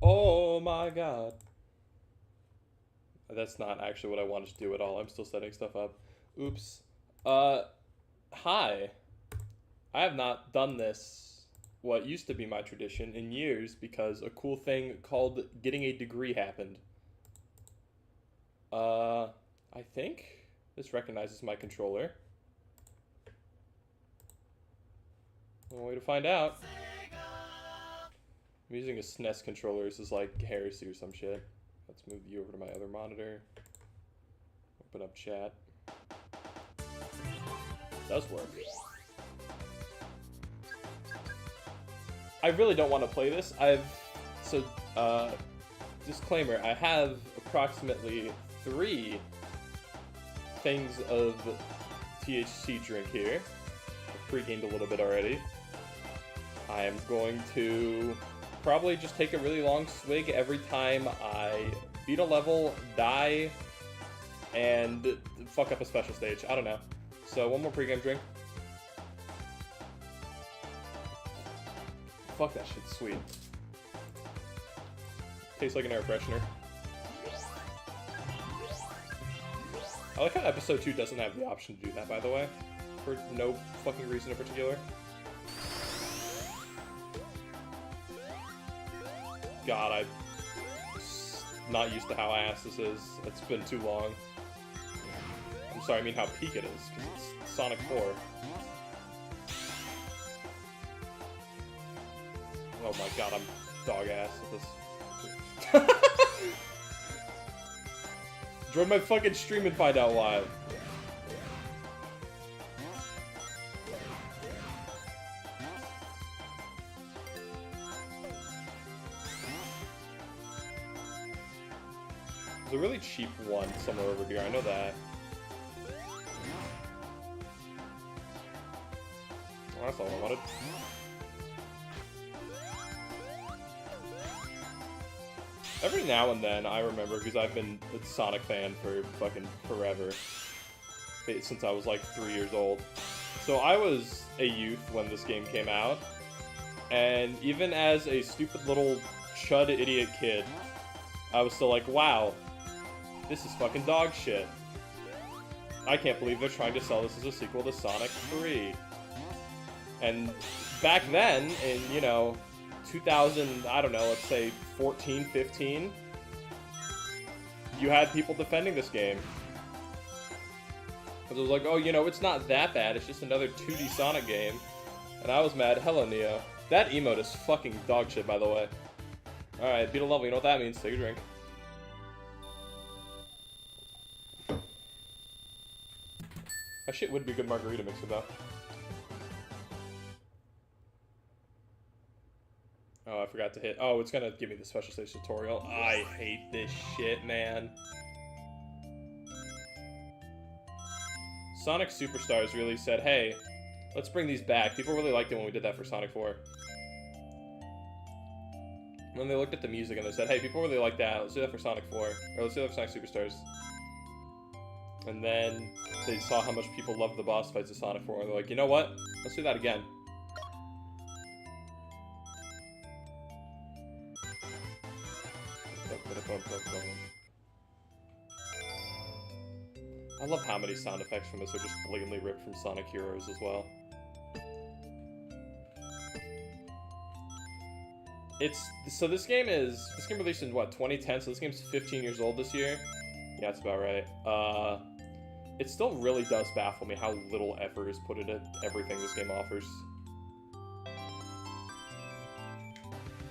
Oh my god. That's not actually what I wanted to do at all. I'm still setting stuff up. Oops. Uh, Hi. I have not done this, what used to be my tradition, in years because a cool thing called getting a degree happened. Uh, I think this recognizes my controller. One way to find out. I'm using a SNES controller. This is like heresy or some shit. Let's move you over to my other monitor. Open up chat. Does work. I really don't want to play this. Disclaimer, I have approximately 3 things of THC drink here. I've pre-gamed a little bit already. I am going to probably just take a really long swig every time I beat a level, die, and fuck up a special stage. I don't know. So one more pre-game drink. Fuck, that shit's sweet. Tastes like an air freshener. I like how episode 2 doesn't have the option to do that, by the way. For no fucking reason in particular. God, I'm not used to how ass this is. It's been too long. I'm sorry, I mean how peak it is, because it's Sonic 4. Oh my god, I'm dog ass at this. Join my fucking stream and find out why. There's a really cheap one somewhere over here, I know that. Oh, that's all I wanted. Every now and then, I remember, because I've been a Sonic fan for fucking forever. Since I was like 3 years old. So I was a youth when this game came out. And even as a stupid little chud idiot kid, I was still like, wow, this is fucking dog shit. I can't believe they're trying to sell this as a sequel to Sonic 3. And back then, in, you know, 2000, I don't know, let's say 14, 15, you had people defending this game. Because it was like, oh, you know, it's not that bad, it's just another 2D Sonic game. And I was mad. Hello, Neo. That emote is fucking dog shit, by the way. Alright, beat a level, you know what that means. Take a drink. That shit would be good margarita mixer, though. Oh, I forgot to hit. Oh, it's gonna give me the special stage tutorial. I hate this shit, man. Sonic Superstars really said, hey, let's bring these back. People really liked it when we did that for Sonic 4. When they looked at the music and they said, hey, people really like that. Let's do that for Sonic 4. Or let's do that for Sonic Superstars. And then they saw how much people loved the boss fights of Sonic 4. And they're like, you know what? Let's do that again. I love how many sound effects from this are just blatantly ripped from Sonic Heroes as well. So this game released in what, 2010, so this game's 15 years old this year? Yeah, that's about right. It still really does baffle me how little effort is put into everything this game offers.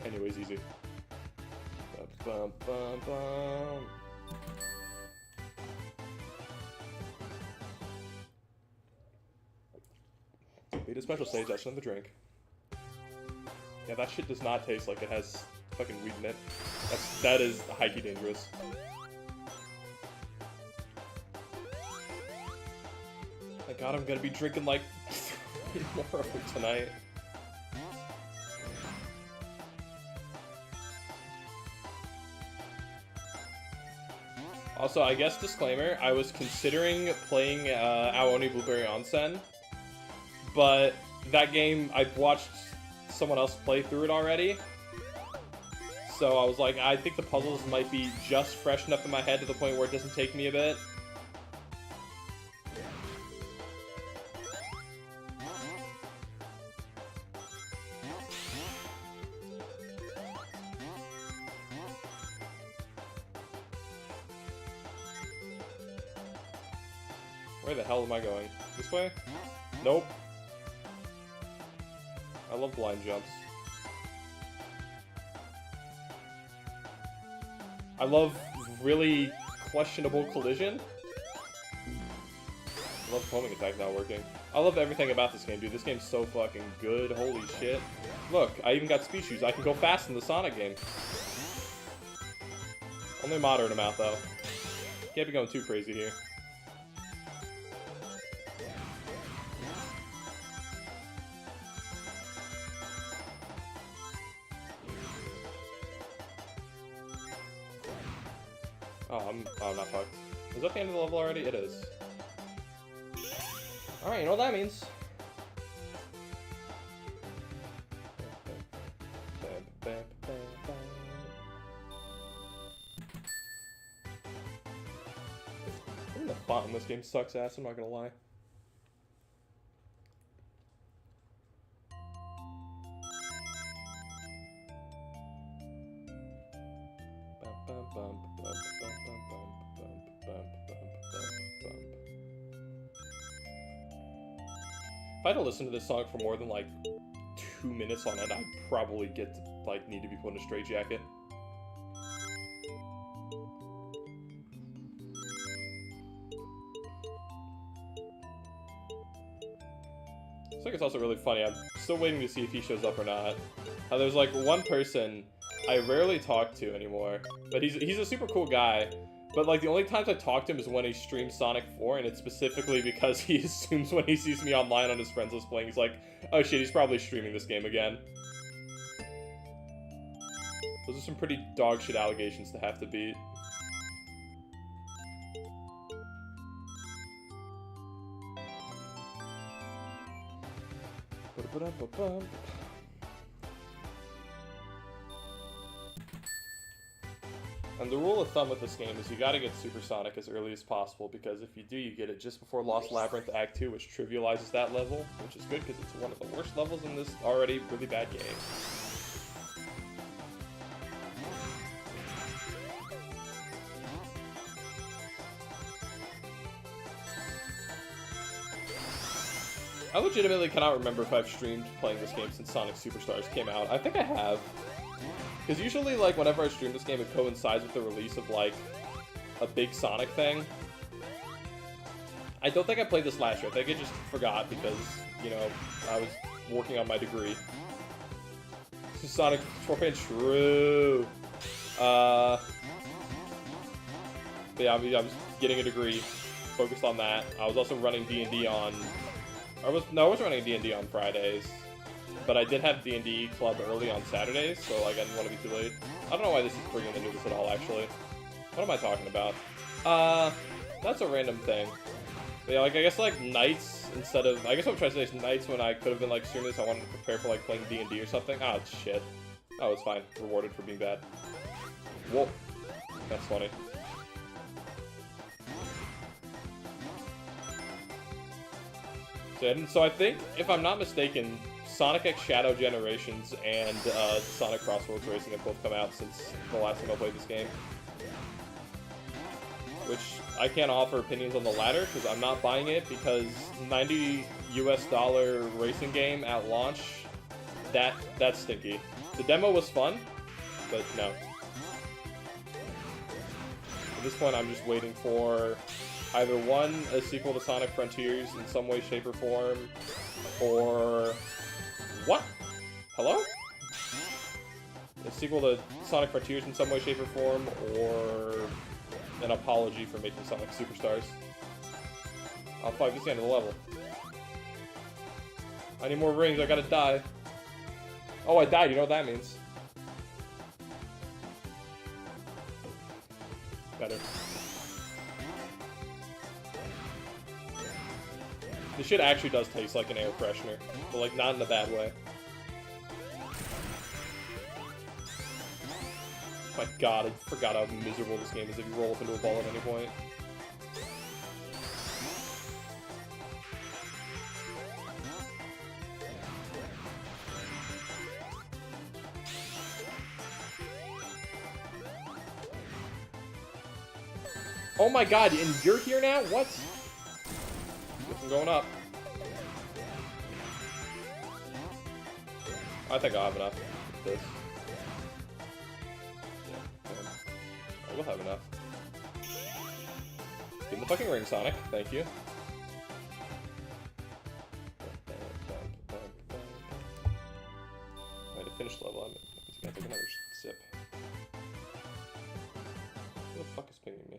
Anyways, easy. Bum, bum, bum. Beat a special stage, that's another drink. Yeah, that shit does not taste like it has fucking weed in it. That is high-key dangerous. My god, I'm gonna be drinking like 3 more of it tonight. Also, I guess disclaimer, I was considering playing Aoni Blueberry Onsen, but that game, I've watched someone else play through it already, so I was like, I think the puzzles might be just fresh enough in my head to the point where it doesn't take me a bit. Where the hell am I going? This way? Nope. I love blind jumps. I love really questionable collision. I love homing attack not working. I love everything about this game, dude. This game's so fucking good. Holy shit. Look, I even got speed shoes. I can go fast in the Sonic game. Only a moderate amount, though. Can't be going too crazy here. Oh, I'm not fucked. Is that the end of the level already? It is. Alright, you know what that means. The font in this game sucks ass, I'm not gonna lie. If I had to listen to this song for more than like 2 minutes on end, I'd probably get to, like, need to be put in a straitjacket. I think it's also really funny. I'm still waiting to see if he shows up or not. There's like one person I rarely talk to anymore, but he's a super cool guy. But like the only times I talk to him is when he streams Sonic 4, and it's specifically because he assumes when he sees me online on his friends list playing, he's like, oh shit, he's probably streaming this game again. Those are some pretty dog shit allegations to have to beat. And the rule of thumb with this game is you gotta get Super Sonic as early as possible, because if you do, you get it just before Lost Labyrinth Act 2, which trivializes that level, which is good because it's one of the worst levels in this already really bad game. I legitimately cannot remember if I've streamed playing this game since Sonic Superstars came out. I think I have. Because usually, like, whenever I stream this game, it coincides with the release of, like, a big Sonic thing. I don't think I played this last year. I think I just forgot because, you know, I was working on my degree. This is Sonic 4-Man True. But yeah, I was getting a degree, focused on that. I was also running D&D on... I wasn't running D&D on Fridays. But I did have D&D club early on Saturdays, so like I didn't want to be too late. I don't know why this is bringing into this at all, actually. What am I talking about? That's a random thing. But yeah, like I guess like nights instead of... I guess what I'm trying to say is nights when I could have been like streaming this, I wanted to prepare for like playing D&D or something. Oh, shit. Oh, it's fine. Rewarded for being bad. Whoa. That's funny. So I think, if I'm not mistaken, Sonic X Shadow Generations and Sonic Crossroads Racing have both come out since the last time I played this game. Which, I can't offer opinions on the latter, because I'm not buying it, because $90 US racing game at launch, that's stinky. The demo was fun, but no. At this point, I'm just waiting for either one, a sequel to Sonic Frontiers in some way, shape, or form, or... What? Hello? A sequel to Sonic Frontiers in some way, shape, or form, or an apology for making Sonic Superstars. Oh fuck, this is the end of the level. I need more rings, I gotta die. Oh, I died, you know what that means. Better. This shit actually does taste like an air freshener, but like not in a bad way. my god, I forgot how miserable this game is if you roll up into a ball at any point. Oh my god, and you're here now? What? I'm going up. I think I'll have enough with this. Yeah, I will have enough. Give the fucking ring, Sonic. Thank you. Alright, to finish the level, I'm just gonna take another sip. Who the fuck is pinging me?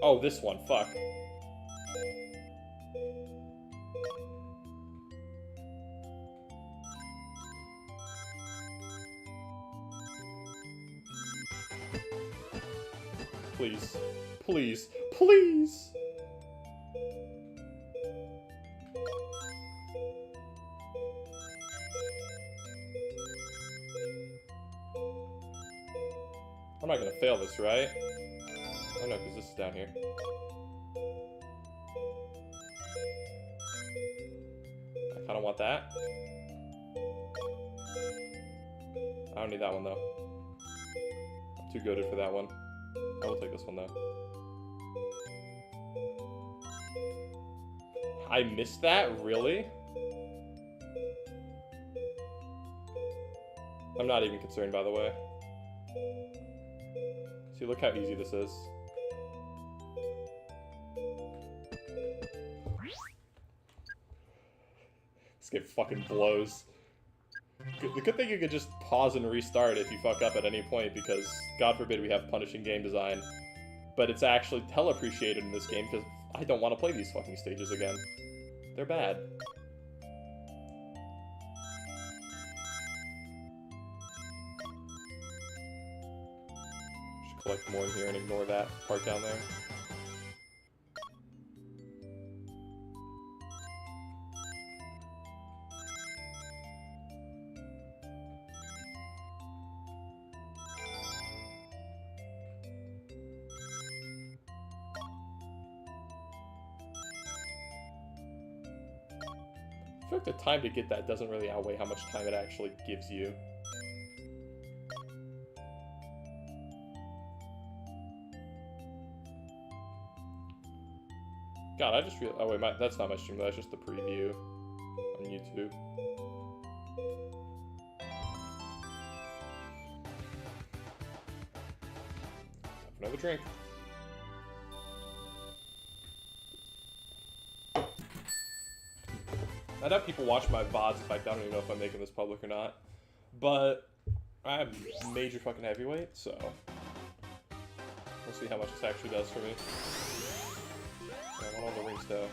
Oh, this one. Fuck. Please. Please. Please! I'm not gonna fail this, right? Oh no, because this is down here. I kinda want that. I don't need that one though. I'm too goated for that one. I will take this one though. I missed that? Really? I'm not even concerned, by the way. See, look how easy this is. This game fucking blows. The good thing you could just pause and restart if you fuck up at any point, because God forbid we have punishing game design. But it's actually hell appreciated in this game, because I don't want to play these fucking stages again. They're bad. Should collect more in here and ignore that part down there. I feel like the time to get that doesn't really outweigh how much time it actually gives you. God, I just realized. Oh, wait, that's not my stream, that's just the preview on YouTube. Have another drink. I doubt people watch my VODs. In fact, I don't even know if I'm making this public or not. But I have major fucking heavyweight, so we'll see how much this actually does for me. I want all the rings though.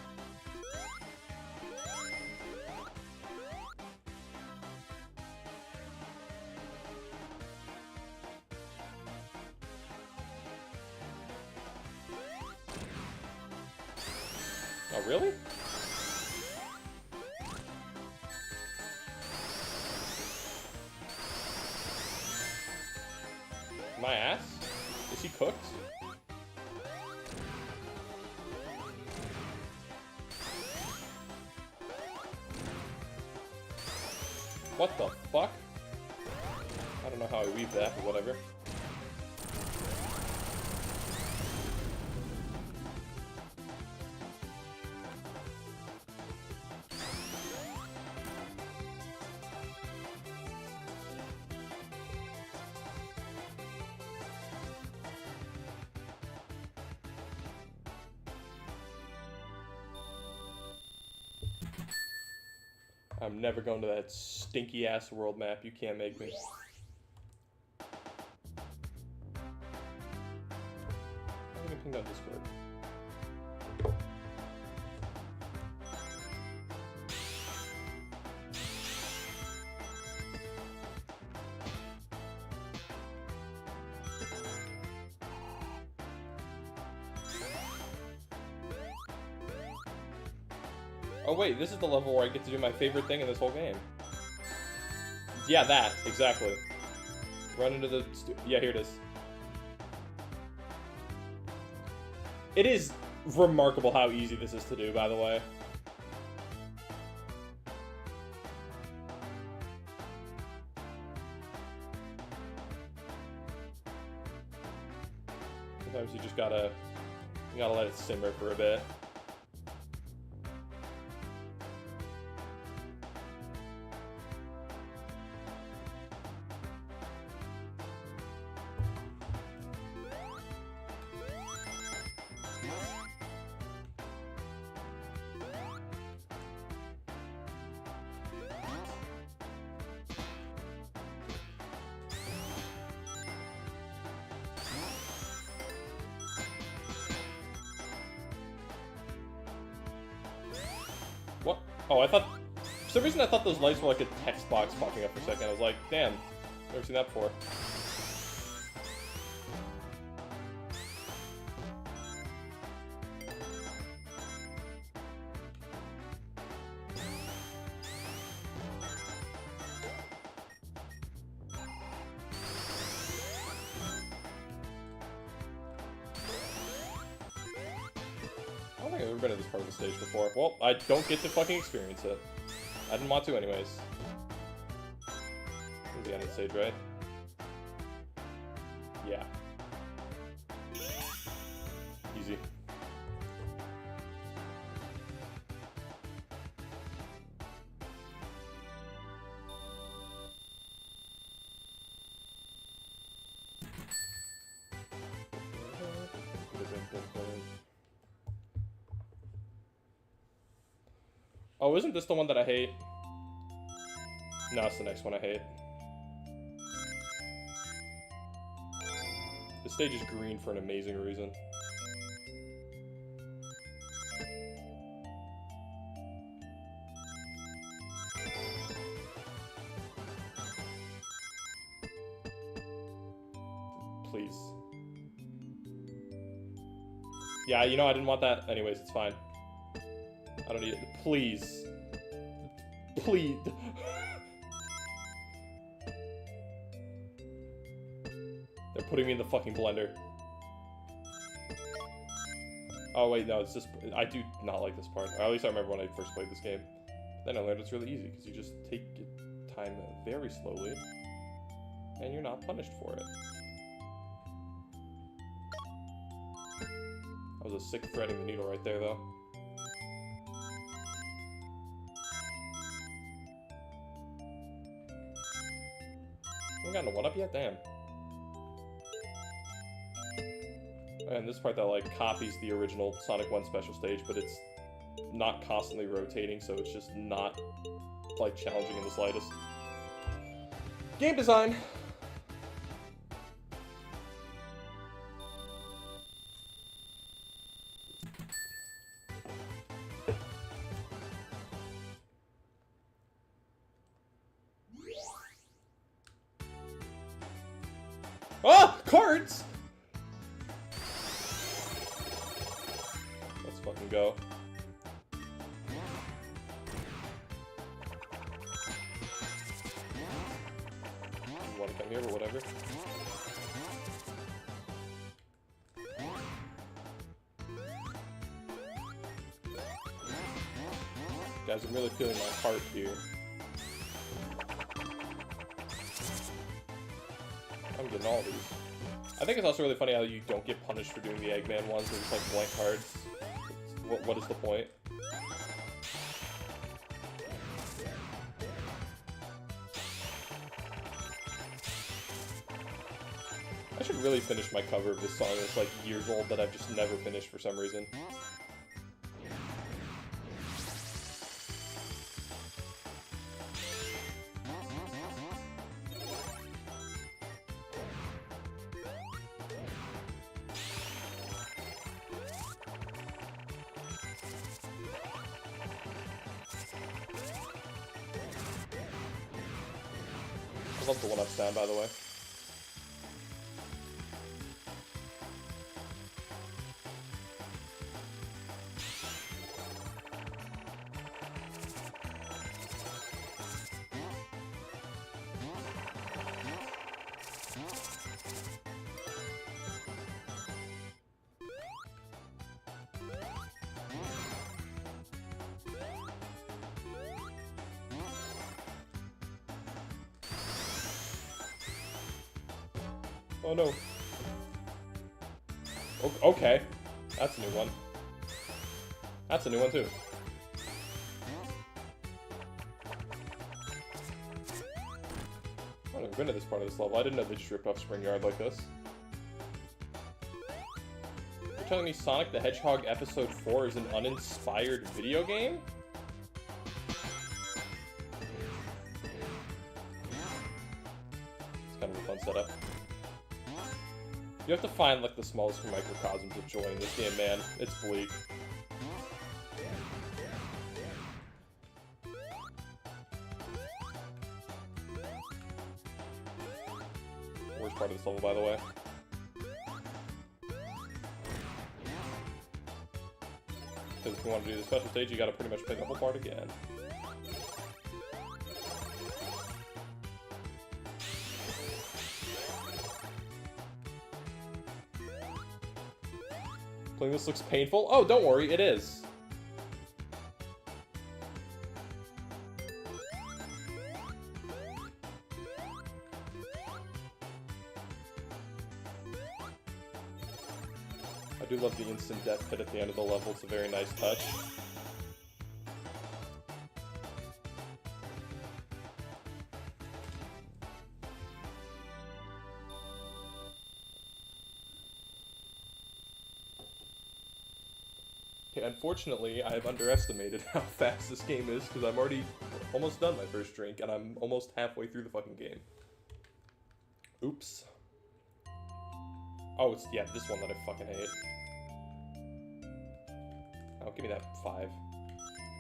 Oh, really? My ass? Is he cooked? What the fuck? I don't know how I weaved that, but whatever. I'm never going to that stinky ass world map. You can't make me. I'm gonna ping on Discord. Oh wait, this is the level where I get to do my favorite thing in this whole game. Yeah, that. Exactly. Run into the... Yeah, here it is. It is remarkable how easy this is to do, by the way. Sometimes you just gotta let it simmer for a bit. What? Oh, I thought... For some reason I thought those lights were like a text box popping up for a second. I was like, damn, never seen that before. I don't think I've ever been to this part of the stage before. Well, I don't get to fucking experience it. I didn't want to anyways. This is the end of the stage, right? Yeah. Easy. Oh, isn't this the one that I hate? No, it's the next one I hate. This stage is green for an amazing reason. Please. Yeah, you know, I didn't want that. Anyways, it's fine. I don't need it. Please. Please. They're putting me in the fucking blender. Oh wait, no, it's just... I do not like this part. Or at least I remember when I first played this game. Then I learned it's really easy, because you just take your time very slowly, and you're not punished for it. That was a sick threading the needle right there, though. I haven't gotten a 1-up yet? Damn. And this part that, like, copies the original Sonic 1 special stage, but it's not constantly rotating, so it's just not, like, challenging in the slightest. Game design! Ah! Cards! Let's fucking go. You wanna come here or whatever? Guys, I'm really feeling my heart here. I'm getting all these. I think it's also really funny how you don't get punished for doing the Eggman ones. They're just like blank cards. What is the point? I should really finish my cover of this song. It's like years old that I've just never finished for some reason. I love the 1-up sound, by the way. Oh no. Okay. That's a new one. That's a new one too. I've never been to this part of this level. I didn't know they just ripped off Spring Yard like this. You're telling me Sonic the Hedgehog Episode 4 is an uninspired video game? It's kind of a fun setup. You have to find, like, the smallest microcosms of joy in this game, man. It's bleak. Worst part of this level, by the way. Because if you want to do the special stage, you gotta pretty much play the whole part again. Playing this looks painful? Oh, don't worry, it is. I do love the instant death pit at the end of the level. It's a very nice touch. Okay, unfortunately, I have underestimated how fast this game is because I'm already almost done my first drink and I'm almost halfway through the fucking game. Oops. Oh, it's, yeah, this one that I fucking hate. Oh, give me that 5.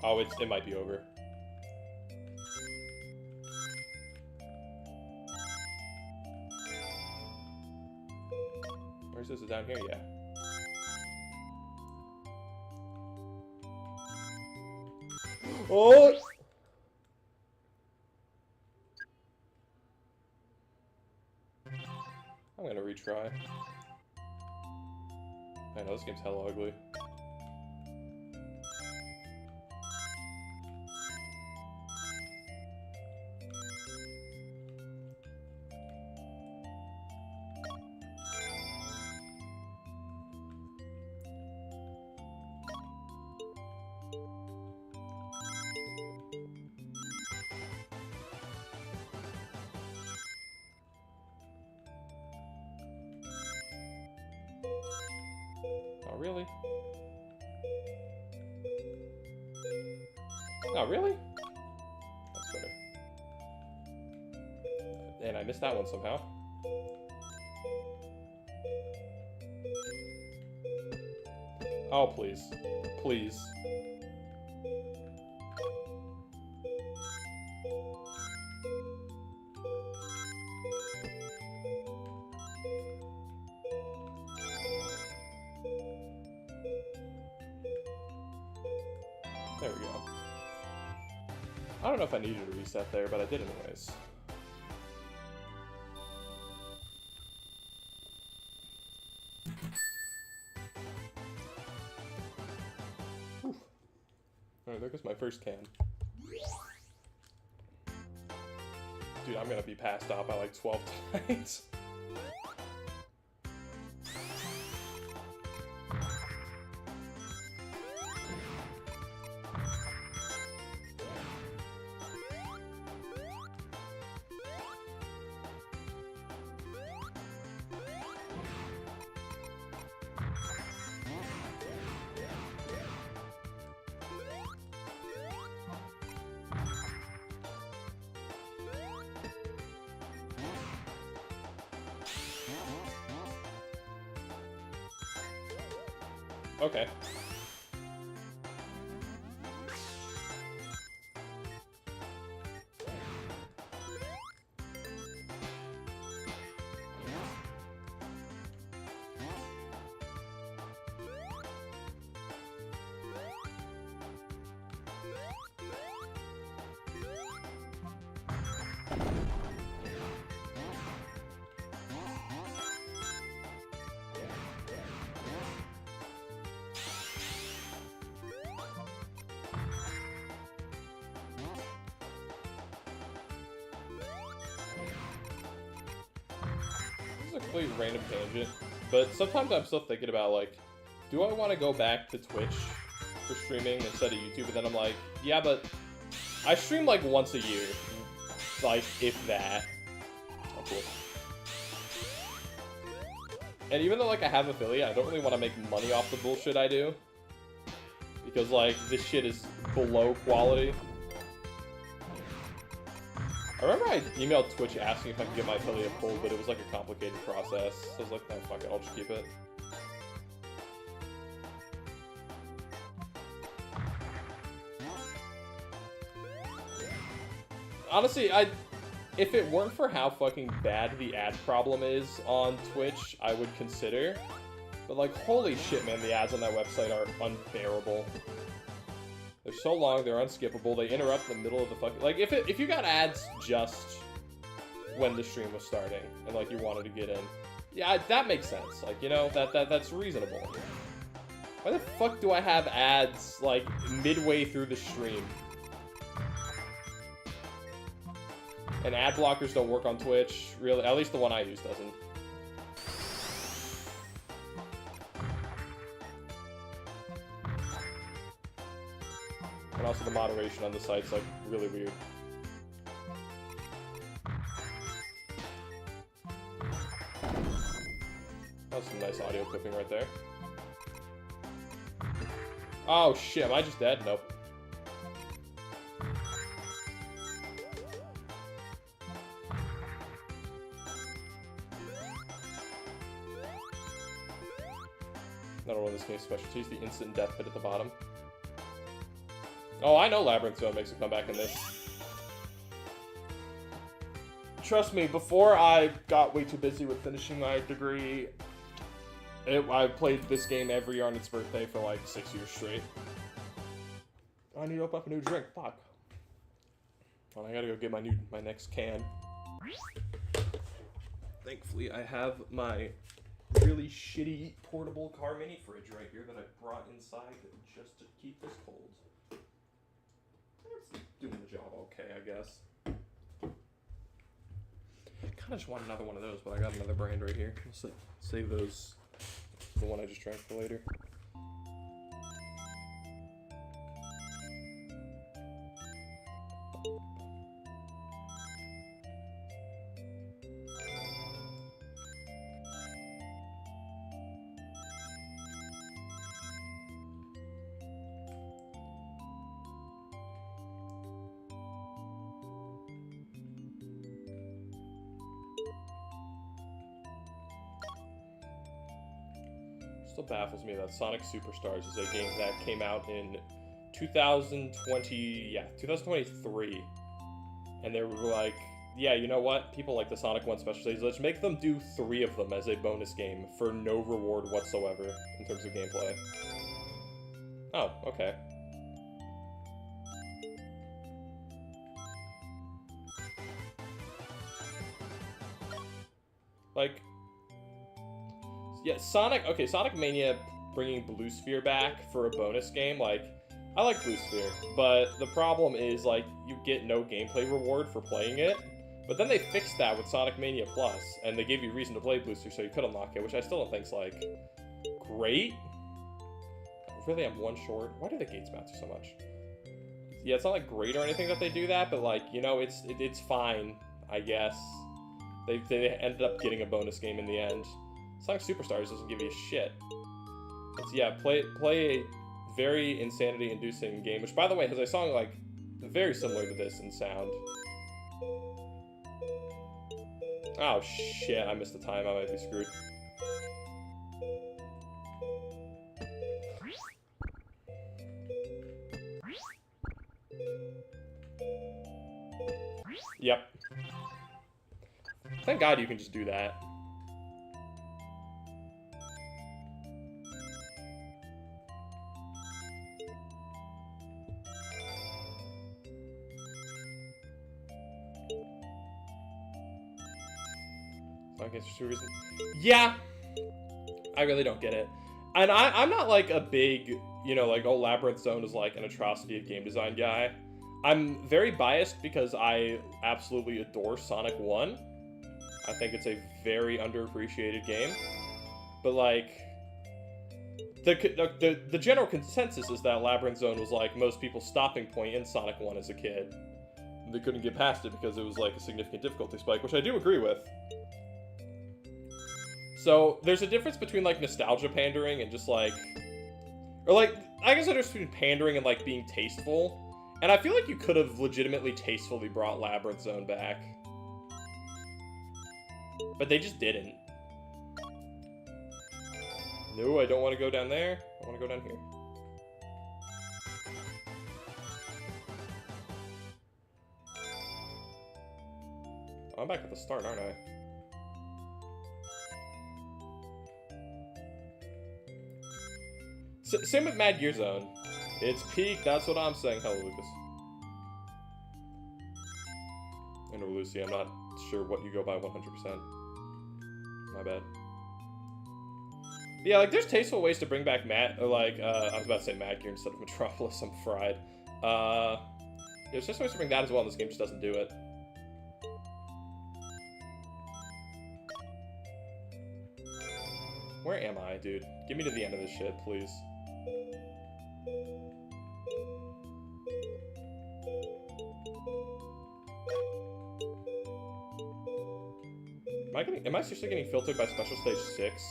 Oh, it might be over. Where's this? Is it down here? Yeah. Oh! I'm gonna retry. I know this game's hella ugly. Oh, really? Oh, really? That's better. And I missed that one somehow. Oh, please. Please. There we go. I don't know if I needed a reset there, but I did anyways. Alright, there goes my first can. Dude, I'm gonna be passed out by like 12 times. Okay. This is a complete random tangent, but sometimes I'm still thinking about, like, do I want to go back to Twitch for streaming instead of YouTube? But then I'm like, yeah, but I stream, like, once a year. Like, if that. Oh, cool. And even though, like, I have affiliate, I don't really want to make money off the bullshit I do. Because, like, this shit is below quality. I remember I emailed Twitch asking if I could get my affiliate pulled, but it was, like, a complicated process. So I was like, no, fuck it, I'll just keep it. Honestly, if it weren't for how fucking bad the ad problem is on Twitch, I would consider. But, like, holy shit, man, the ads on that website are unbearable. They're so long, they're unskippable, they interrupt in the middle of the fucking... Like, if you got ads just when the stream was starting, and, like, you wanted to get in, yeah, that makes sense. Like, you know, that's reasonable. Why the fuck do I have ads, like, midway through the stream? And ad blockers don't work on Twitch, really. At least the one I use doesn't. And also the moderation on the site's, like, really weird. That's some nice audio clipping right there. Oh shit, am I just dead? Nope. Another one of this game's specialties, the instant death pit at the bottom. Oh, I know Labyrinth Zone makes a comeback in this. Trust me, before I got way too busy with finishing my degree, I played this game every year on its birthday for like 6 years straight. I need to open up a new drink, fuck. Well, I gotta go get my next can. Thankfully, I have my really shitty portable car mini fridge right here that I brought inside just to keep this cold. It's doing the job okay, I guess. Kinda just want another one of those, but I got another brand right here. I'll save those, the one I just drank, for later. Still baffles me that Sonic Superstars is a game that came out in 2023. And they were like, yeah, you know what? People like the Sonic 1 special stages. Let's make them do 3 of them as a bonus game for no reward whatsoever in terms of gameplay. Oh, okay. Like... Yeah, Sonic Mania bringing Blue Sphere back for a bonus game, like, I like Blue Sphere, but the problem is, like, you get no gameplay reward for playing it, but then they fixed that with Sonic Mania Plus, and they gave you reason to play Blue Sphere so you could unlock it, which I still don't think's, like, great. I really am one short. Why do the gates matter so much? Yeah, it's not, like, great or anything that they do that, but, like, you know, it's fine, I guess. They ended up getting a bonus game in the end. Sonic Superstars doesn't give you a shit. It's, yeah, play a very insanity-inducing game, which, by the way, has a song, like, very similar to this in sound. Oh, shit, I missed the time. I might be screwed. Yep. Thank God you can just do that. Yeah, I really don't get it. And I'm not like a big, you know, like, oh, Labyrinth Zone is like an atrocity of game design guy. I'm very biased because I absolutely adore Sonic 1. I think it's a very underappreciated game. But, like, the general consensus is that Labyrinth Zone was, like, most people's stopping point in Sonic 1 as a kid. They couldn't get past it because it was, like, a significant difficulty spike, which I do agree with. So, there's a difference between, like, nostalgia pandering and just, like... Or, like, I guess there's between pandering and, like, being tasteful. And I feel like you could have legitimately tastefully brought Labyrinth Zone back. But they just didn't. No, I don't want to go down there. I want to go down here. I'm back at the start, aren't I? Same with Mad Gear Zone. It's peak, that's what I'm saying. Hello, Lucas. And Lucy, I'm not sure what you go by 100%. My bad. Yeah, like, there's tasteful ways to bring back I was about to say Mad Gear instead of Metropolis, I'm fried. There's just ways to bring that as well, and this game just doesn't do it. Where am I, dude? Get me to the end of this shit, please. Am I seriously getting filtered by Special Stage 6?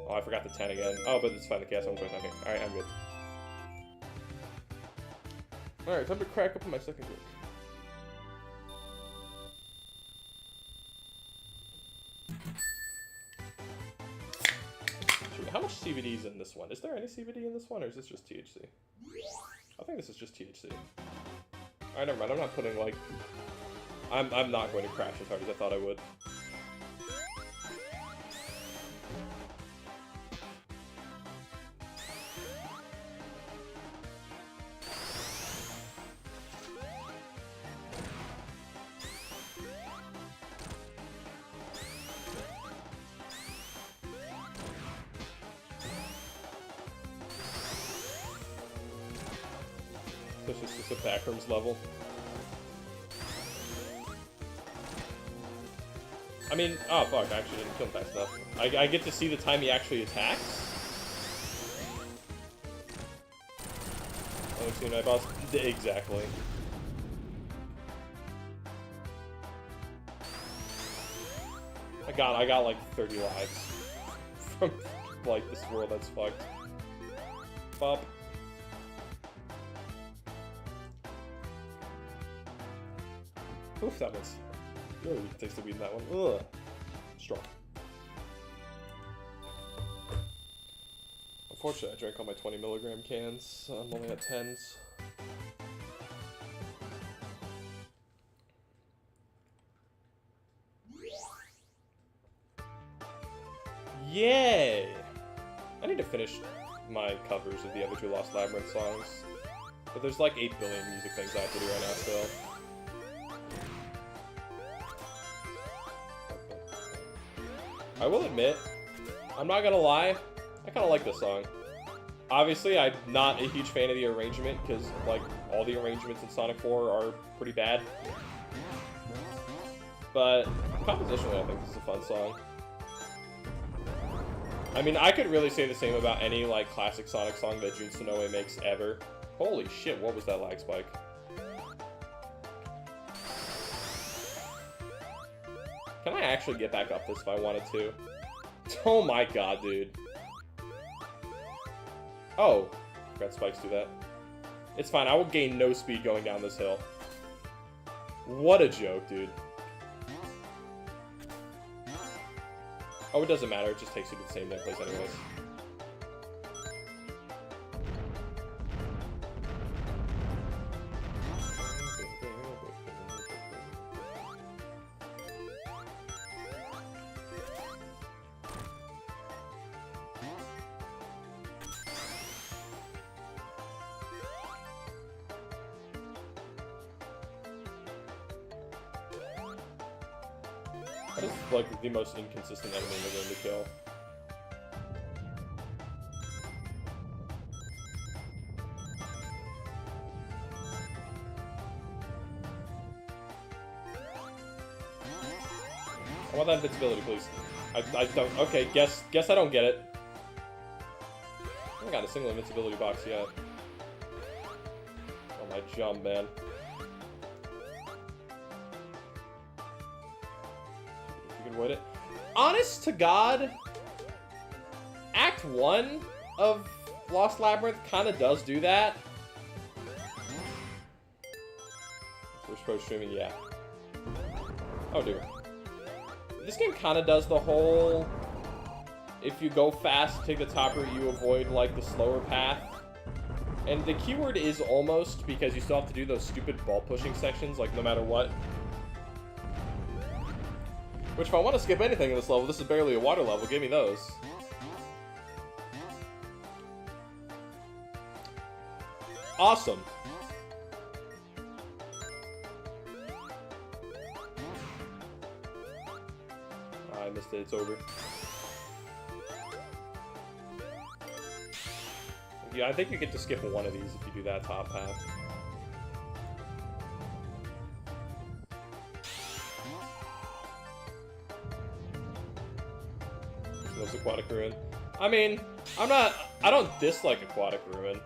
Oh, I forgot the 10 again. Oh, but it's fine, the chaos, I'm going down here. Alright, I'm good. Alright, time to crack open my second drink. How much CBD is in this one? Is there any CBD in this one, or is this just THC? I think this is just THC. Alright, never mind. I'm not putting, like... I'm not going to crash as hard as I thought I would. This is just a backrooms level. I mean, oh fuck, I actually didn't kill him fast enough. I get to see the time he actually attacks. Oh, see my boss? Exactly. I got like 30 lives from like this world that's fucked. Bop. Oof, that was really takes the weed in that one. Ugh. Strong. Unfortunately, I drank all my 20 milligram cans. I'm only at 10s. Yay! I need to finish my covers of the other two Lost Labyrinth songs. But there's like 8 billion music things I have to do right now still. I will admit, I'm not gonna lie, I kinda like this song. Obviously, I'm not a huge fan of the arrangement, because, like, all the arrangements in Sonic 4 are pretty bad. But, compositionally, I think this is a fun song. I mean, I could really say the same about any, like, classic Sonic song that Jun Sonoe makes ever. Holy shit, what was that lag spike? Can I actually get back up this if I wanted to? Oh my god, dude. Oh. Got spikes do that. It's fine, I will gain no speed going down this hill. What a joke, dude. Oh, it doesn't matter, it just takes you to the same place anyways. That is, like, the most inconsistent enemy in the game to kill. I want that invincibility, please. I don't. Okay, guess I don't get it. I haven't got a single invincibility box yet. Oh, my jump, man. If you can avoid it. Honest to God, Act 1 of Lost Labyrinth kind of does do that. We're supposed to streaming, yeah. Oh, dear. This game kind of does the whole, if you go fast, take the top route, you avoid, like, the slower path. And the keyword is almost, because you still have to do those stupid ball pushing sections, like, no matter what. Which, if I want to skip anything in this level, this is barely a water level, give me those. Awesome. I missed it, it's over. Yeah, I think you get to skip one of these if you do that top path. Most Aquatic Ruin. I mean, I don't dislike Aquatic Ruin.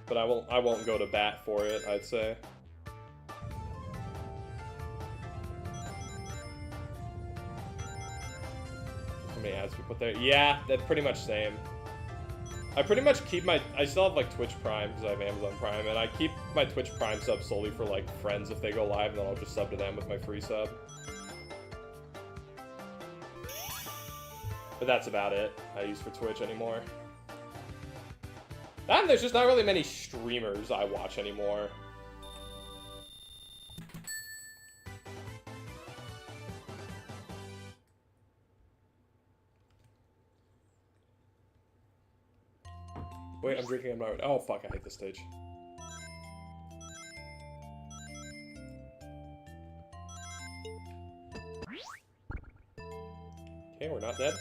But I won't go to bat for it, I'd say. How many ads we put there? Yeah, that's pretty much same. I pretty much keep my... I still have, like, Twitch Prime, because I have Amazon Prime, and I keep my Twitch Prime sub solely for, like, friends if they go live, and then I'll just sub to them with my free sub. But that's about it I use for Twitch anymore. And there's just not really many streamers I watch anymore. Wait, I'm drinking on my... Oh, fuck, I hate this stage. Okay, we're not dead.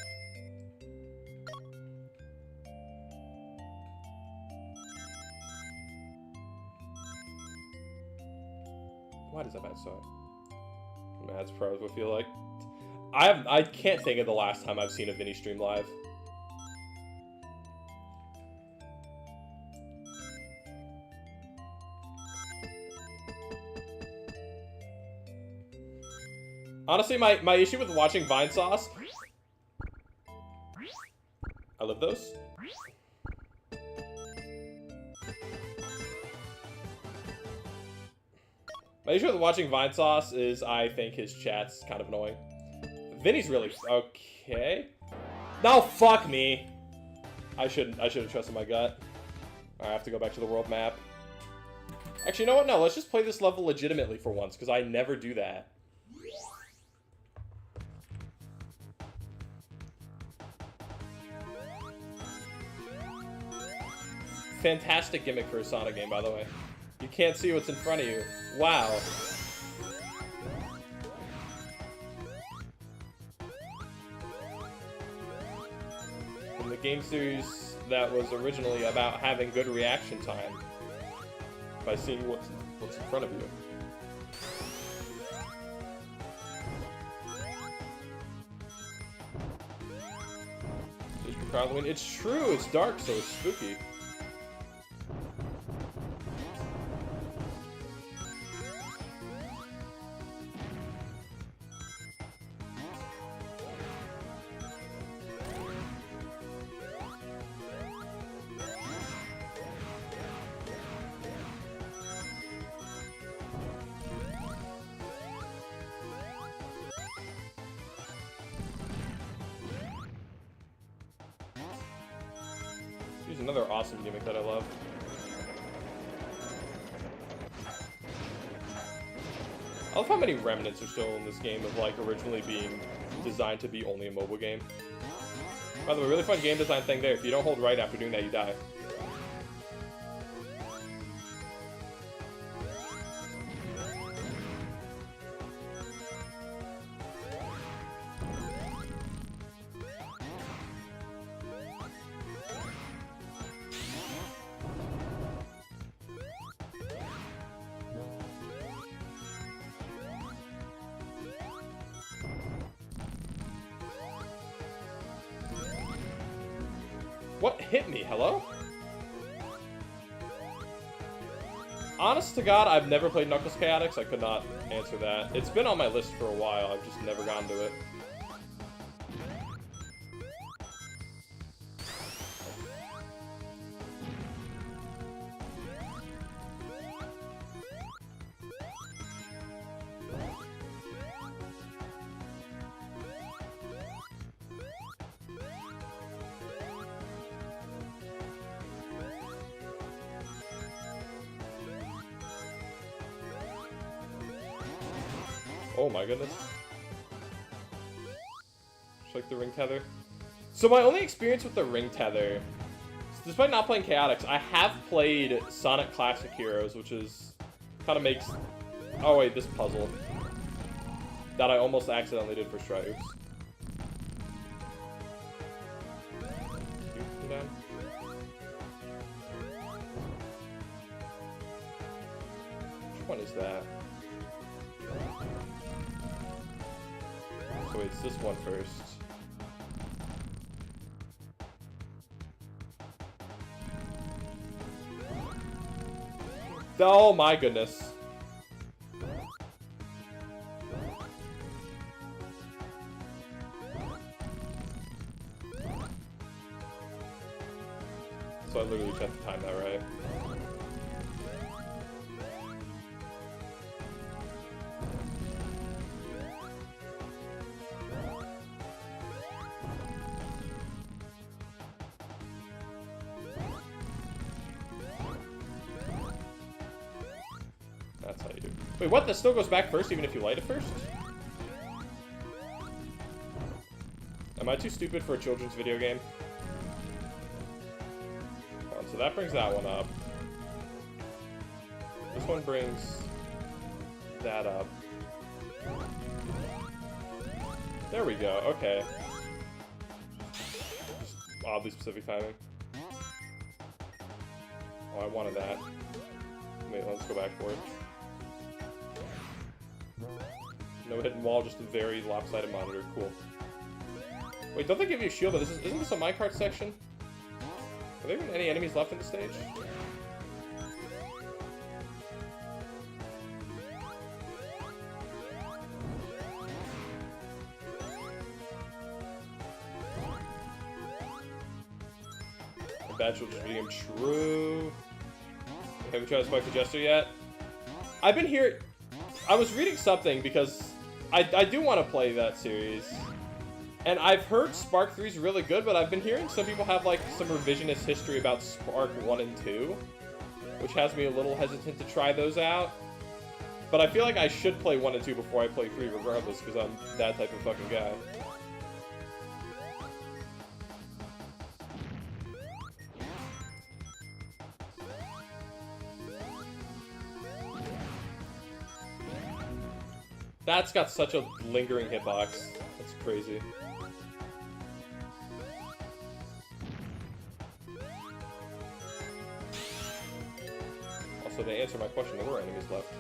Why does that match so? Mads Pros would feel like. I can't think of the last time I've seen a Vinny stream live. Honestly, my issue with watching Vinesauce, I love those. My issue with watching Vinesauce is I think his chat's kind of annoying. Vinny's really... Okay. No, fuck me. I should have trusted my gut. I have to go back to the world map. Actually, you know what? No, let's just play this level legitimately for once, because I never do that. Fantastic gimmick for a Sonic game, by the way. You can't see what's in front of you. Wow. From the game series that was originally about having good reaction time by seeing what's in front of you. It's true, it's dark, so it's spooky. Here's another awesome gimmick that I love. I love how many remnants are still in this game of, like, originally being designed to be only a mobile game. By the way, really fun game design thing there. If you don't hold right after doing that, you die. What hit me? Hello? Honest to God, I've never played Knuckles Chaotix. I could not answer that. It's been on my list for a while. I've just never gotten to it. Oh my goodness. Just like the ring tether. So my only experience with the ring tether, despite not playing Chaotix, I have played Sonic Classic Heroes, which is kind of makes... Oh wait, this puzzle that I almost accidentally did for Stripes. Which one is that? So wait, it's this one first. Oh my goodness. So I literally just have to time that right. That's how you do. Wait, what? That still goes back first even if you light it first? Am I too stupid for a children's video game? So that brings that one up. This one brings that up. There we go, okay. Just oddly specific timing. Oh, I wanted that. Wait, let's go back for it. No hidden wall, just a very lopsided monitor. Cool. Wait, don't they give you a shield? Isn't this a minecart section? Are there even any enemies left in the stage? The badge will just be game true. Have you tried to spike the Jester yet? I've been here. I was reading something because I do want to play that series. And I've heard Spark 3 is really good, but I've been hearing some people have like some revisionist history about Spark 1 and 2, which has me a little hesitant to try those out. But I feel like I should play 1 and 2 before I play 3 regardless, because I'm that type of fucking guy. That's got such a lingering hitbox. That's crazy. Also, to answer my question, there were enemies left.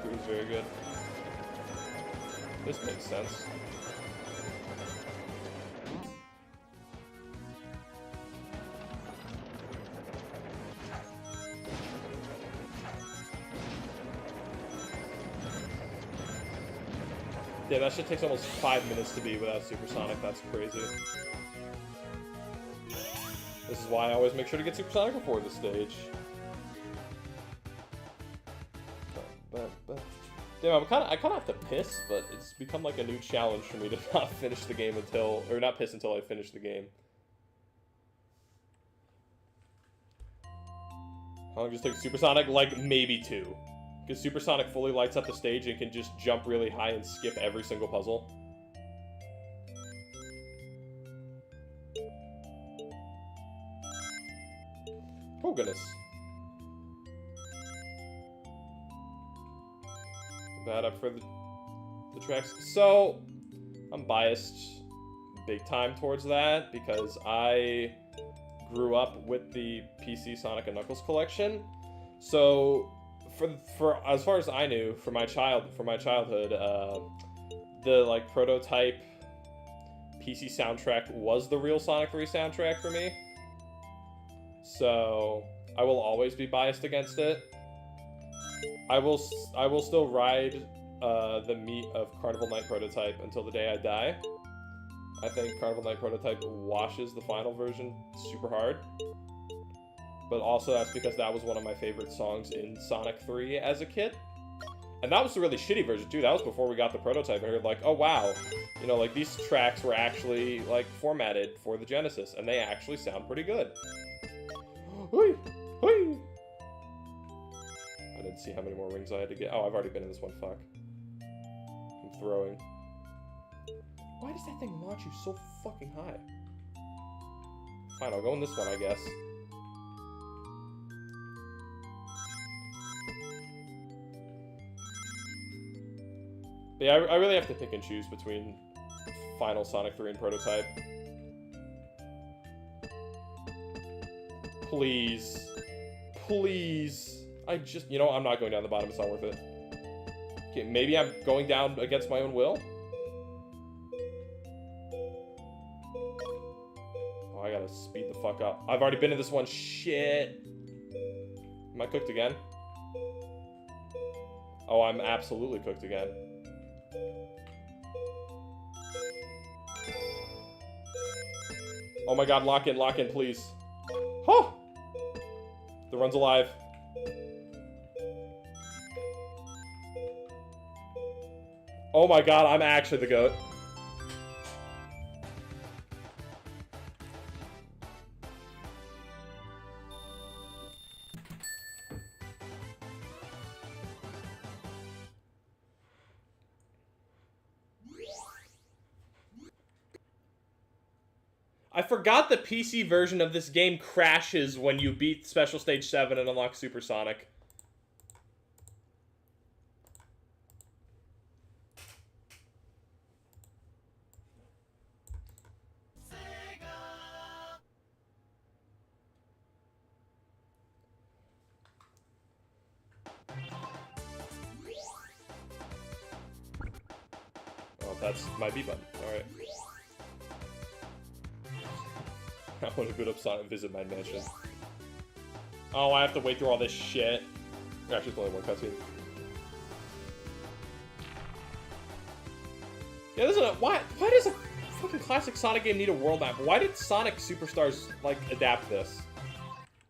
Green's very good. This makes sense. Yeah, that shit takes almost 5 minutes to beat without Supersonic. That's crazy. This is why I always make sure to get Supersonic before the stage. Damn, I kind of have to piss, but it's become like a new challenge for me to not finish the game until, or not piss until I finish the game. How long does it take Supersonic? Like, maybe 2. Because Supersonic fully lights up the stage and can just jump really high and skip every single puzzle. Oh, goodness. Bad up for the tracks. So, I'm biased big time towards that because I grew up with the PC Sonic & Knuckles collection. So, for as far as I knew, for my childhood, the like prototype PC soundtrack was the real Sonic 3 soundtrack for me. So I will always be biased against it. I will still ride the meat of Carnival Night Prototype until the day I die. I think Carnival Night Prototype washes the final version super hard. But also that's because that was one of my favorite songs in Sonic 3 as a kid. And that was the really shitty version too. That was before we got the prototype. I heard like, oh wow, you know, like these tracks were actually like formatted for the Genesis, and they actually sound pretty good. Hoi! Hoi! I didn't see how many more rings I had to get. Oh, I've already been in this one. Fuck. I'm throwing. Why does that thing launch you so fucking high? Fine, I'll go in this one, I guess. But yeah, I really have to pick and choose between Final Sonic 3 and Prototype. Please. Please. You know, I'm not going down the bottom, it's not worth it. Okay, maybe I'm going down against my own will? Oh, I gotta speed the fuck up. I've already been in this one, shit. Am I cooked again? Oh, I'm absolutely cooked again. Oh my god, lock in, please. Huh! The run's alive. Oh my god, I'm actually the GOAT. I forgot the PC version of this game crashes when you beat Special Stage 7 and unlock Super Sonic. Oh, that's my B button. Alright. I want to boot up Sonic and visit my mansion. Oh, I have to wait through all this shit. Actually, it's only one cutscene. Yeah, this is a, why does a fucking classic Sonic game need a world map? Why did Sonic Superstars, like, adapt this?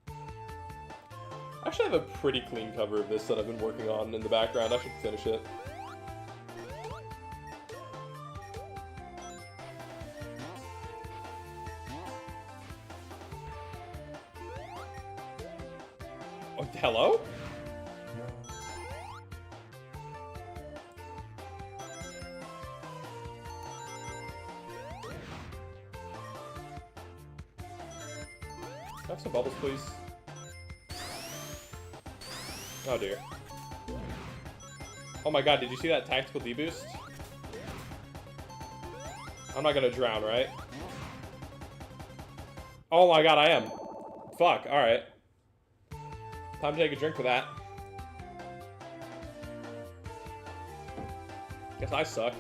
I actually have a pretty clean cover of this that I've been working on in the background. I should finish it. Oh, hello? Have some bubbles, please. Oh dear. Oh my god, did you see that tactical D-boost? I'm not gonna drown, right? Oh my god, I am. Fuck, alright. Time to take a drink for that. Guess I suck.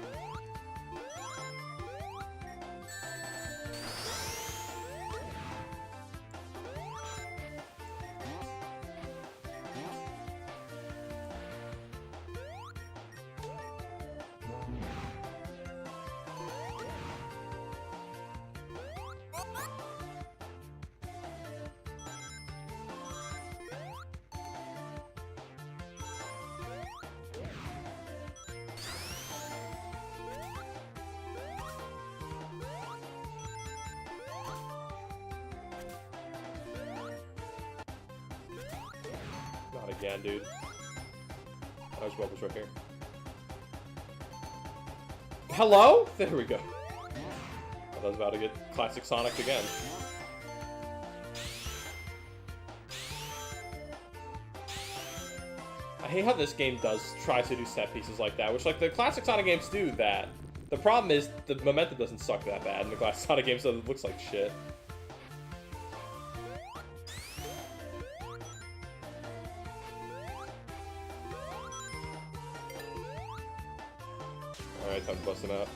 Not again, dude. Oh, there's bubbles right here. Hello? There we go. I was about to get classic Sonic again. I hate how this game tries to do set pieces like that, which, like, the classic Sonic games do that. The problem is the momentum doesn't suck that bad in the classic Sonic games, so it looks like shit. Alright, time to bust him out.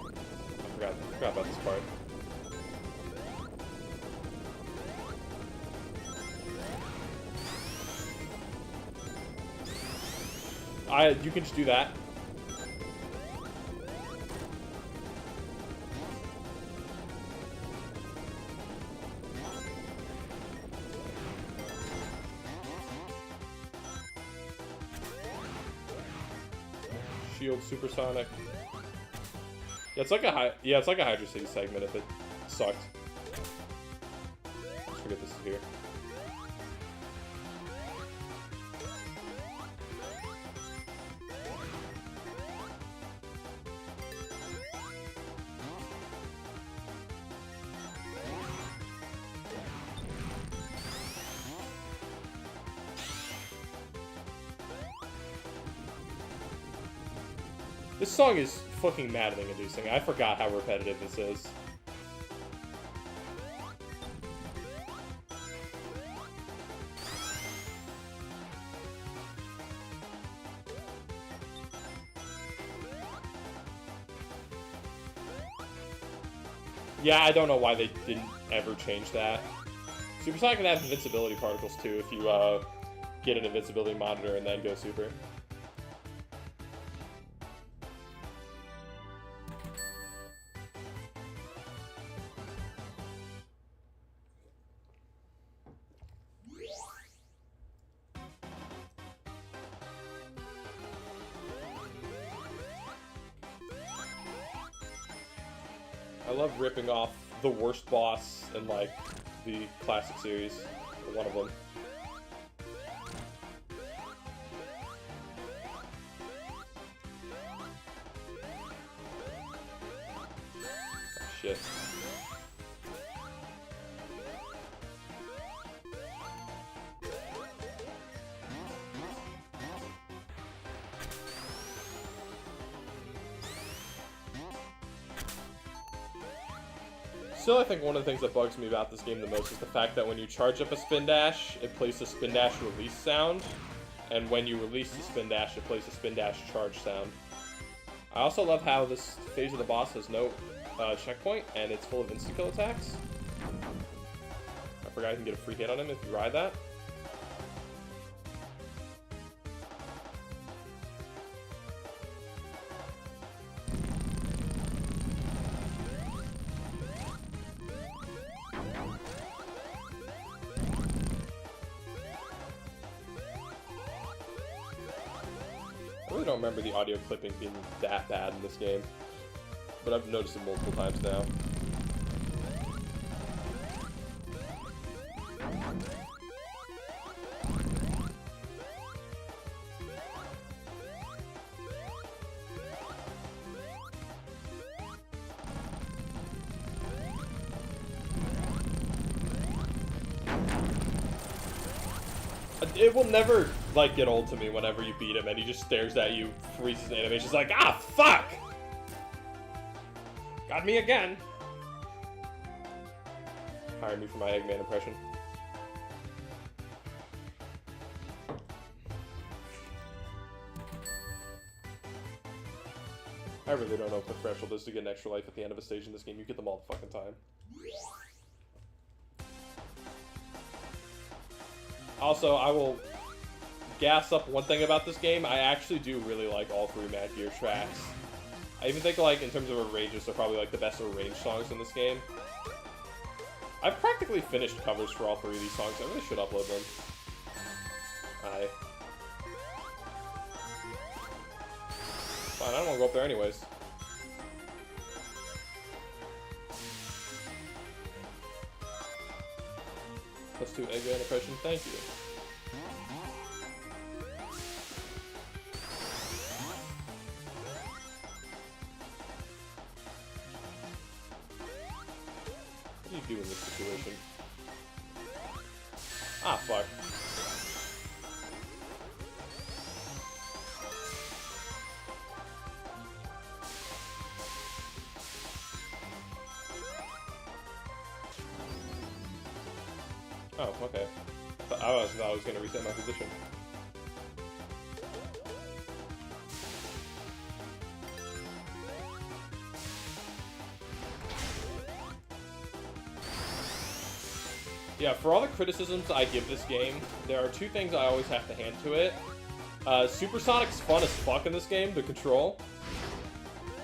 I forgot about this part. You can just do that. Shield supersonic. Yeah, it's like a Hydra City segment if it sucked. Let's forget this is here. This song is fucking maddening inducing. I forgot how repetitive this is. Yeah, I don't know why they didn't ever change that. Supersonic can have invincibility particles too if you get an invincibility monitor and then go super. I love ripping off the worst boss in, like, the classic series. Or one of them. Oh, shit. Still, I think one of the things that bugs me about this game the most is the fact that when you charge up a spin dash, it plays the spin dash release sound, and when you release the spin dash, it plays the spin dash charge sound. I also love how this phase of the boss has no checkpoint, and it's full of insta-kill attacks. I forgot I can get a free hit on him if you ride that. I really don't remember the audio clipping being that bad in this game, but I've noticed it multiple times now. It will never, like, get old to me whenever you beat him and he just stares at you, freezes the animation, like, ah, fuck! Got me again! Hire me for my Eggman impression. I really don't know what the threshold is to get an extra life at the end of a stage in this game. You get them all the fucking time. Also, I will gas up one thing about this game. I actually do really like all three Mad Gear tracks. I even think, like, in terms of arrangements, they're probably, like, the best arranged songs in this game. I've practically finished covers for all three of these songs. I really should upload them. Fine, I don't want to go up there anyways. +2 Eggman impression, thank you. What do you do in this situation? Ah, fuck. Oh, okay. I thought I was gonna reset my position. Yeah, for all the criticisms I give this game, there are two things I always have to hand to it. Supersonic's fun as fuck in this game, the control.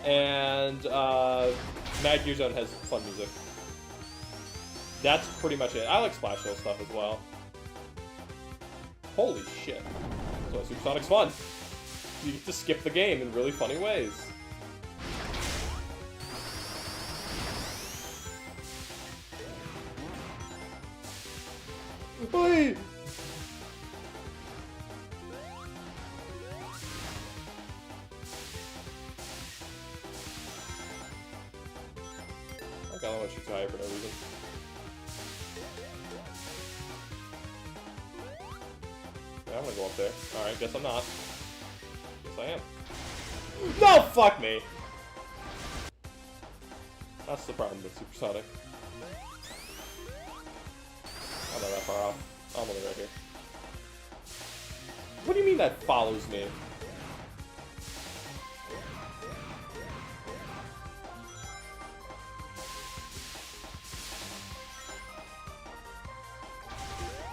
And Mad Gear Zone has fun music. That's pretty much it. I like Splash Hill stuff as well. Holy shit. So Supersonic's fun. You get to skip the game in really funny ways. Wait! I don't want to shoot too high for no reason. Yeah, I'm gonna go up there. Alright, guess I'm not. Yes, I am. No, fuck me! That's the problem with Supersonic. I'm not that far off. I'm only right here. What do you mean that follows me?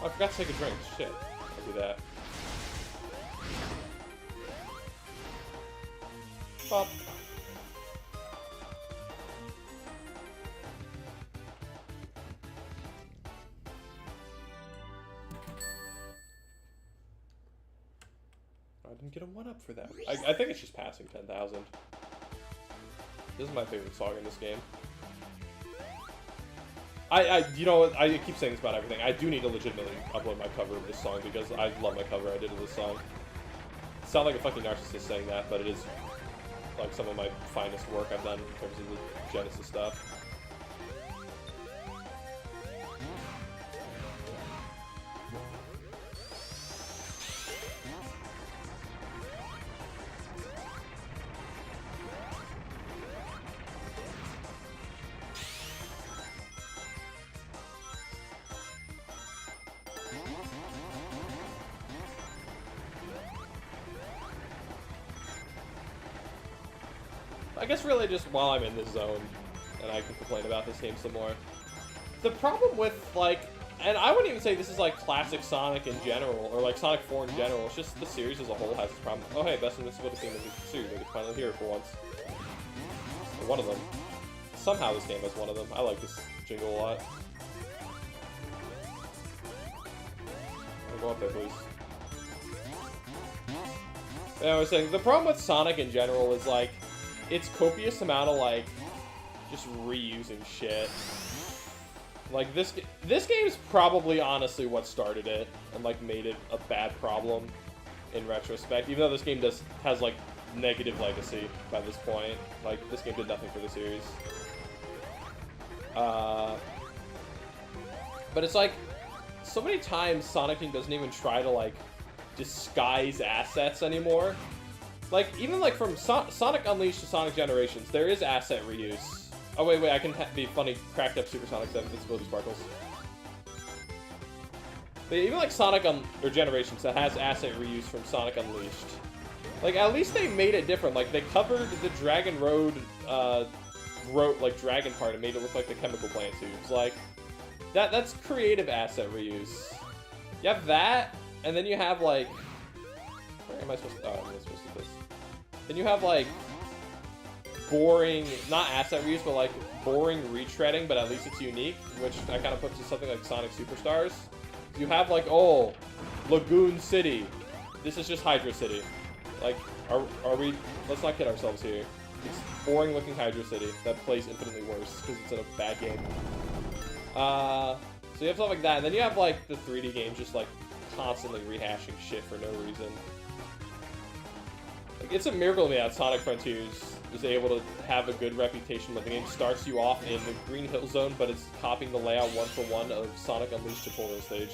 Oh, I forgot to take a drink. Shit. I'll do that. Pop. I didn't get a 1-up for that. I think it's just passing 10,000. This is my favorite song in this game. You know what, I keep saying this about everything. I do need to legitimately upload my cover of this song because I love my cover I did of this song. I sound like a fucking narcissist saying that, but it is like some of my finest work I've done in terms of the Genesis stuff. I guess really just while I'm in this zone, and I can complain about this game some more. The problem with, like, and I wouldn't even say this is like classic Sonic in general, or like Sonic 4 in general, it's just the series as a whole has this problem. Oh hey, best invincibility theme in the series, I can finally hear it for once. Or one of them. Somehow this game has one of them. I like this jingle a lot. Go up there, please. Yeah, I was saying, the problem with Sonic in general is, like, its copious amount of, like, just reusing shit. Like, this game's probably, honestly, what started it, and, like, made it a bad problem in retrospect. Even though this game has, like, negative legacy by this point. Like, this game did nothing for the series. But it's, like, so many times Sonic Team doesn't even try to, like, disguise assets anymore. Like, even, like, from Sonic Unleashed to Sonic Generations, there is asset reuse. Oh, wait, I can be funny, cracked up Supersonic 7 Invincibility Sparkles. But even, like, Sonic or Generations that has asset reuse from Sonic Unleashed. Like, at least they made it different. Like, they covered the Dragon Road, like, dragon part and made it look like the chemical plant tubes. Like, that's creative asset reuse. You have that, and then you have, like... Where am I supposed to... Oh, I'm supposed to do this. Then you have, like, boring... Not asset reuse, but, like, boring retreading, but at least it's unique, which I kind of put to something like Sonic Superstars. You have, like, oh, Lagoon City. This is just Hydra City. Like, are we... Let's not kid ourselves here. It's boring-looking Hydra City that plays infinitely worse, because it's in a bad game. So you have stuff like that, and then you have, like, the 3D game just, like, constantly rehashing shit for no reason. Like, it's a miracle to me that Sonic Frontiers is able to have a good reputation when the game starts you off in the Green Hill Zone, but it's copying the layout one-for-one of Sonic Unleashed tutorial stage.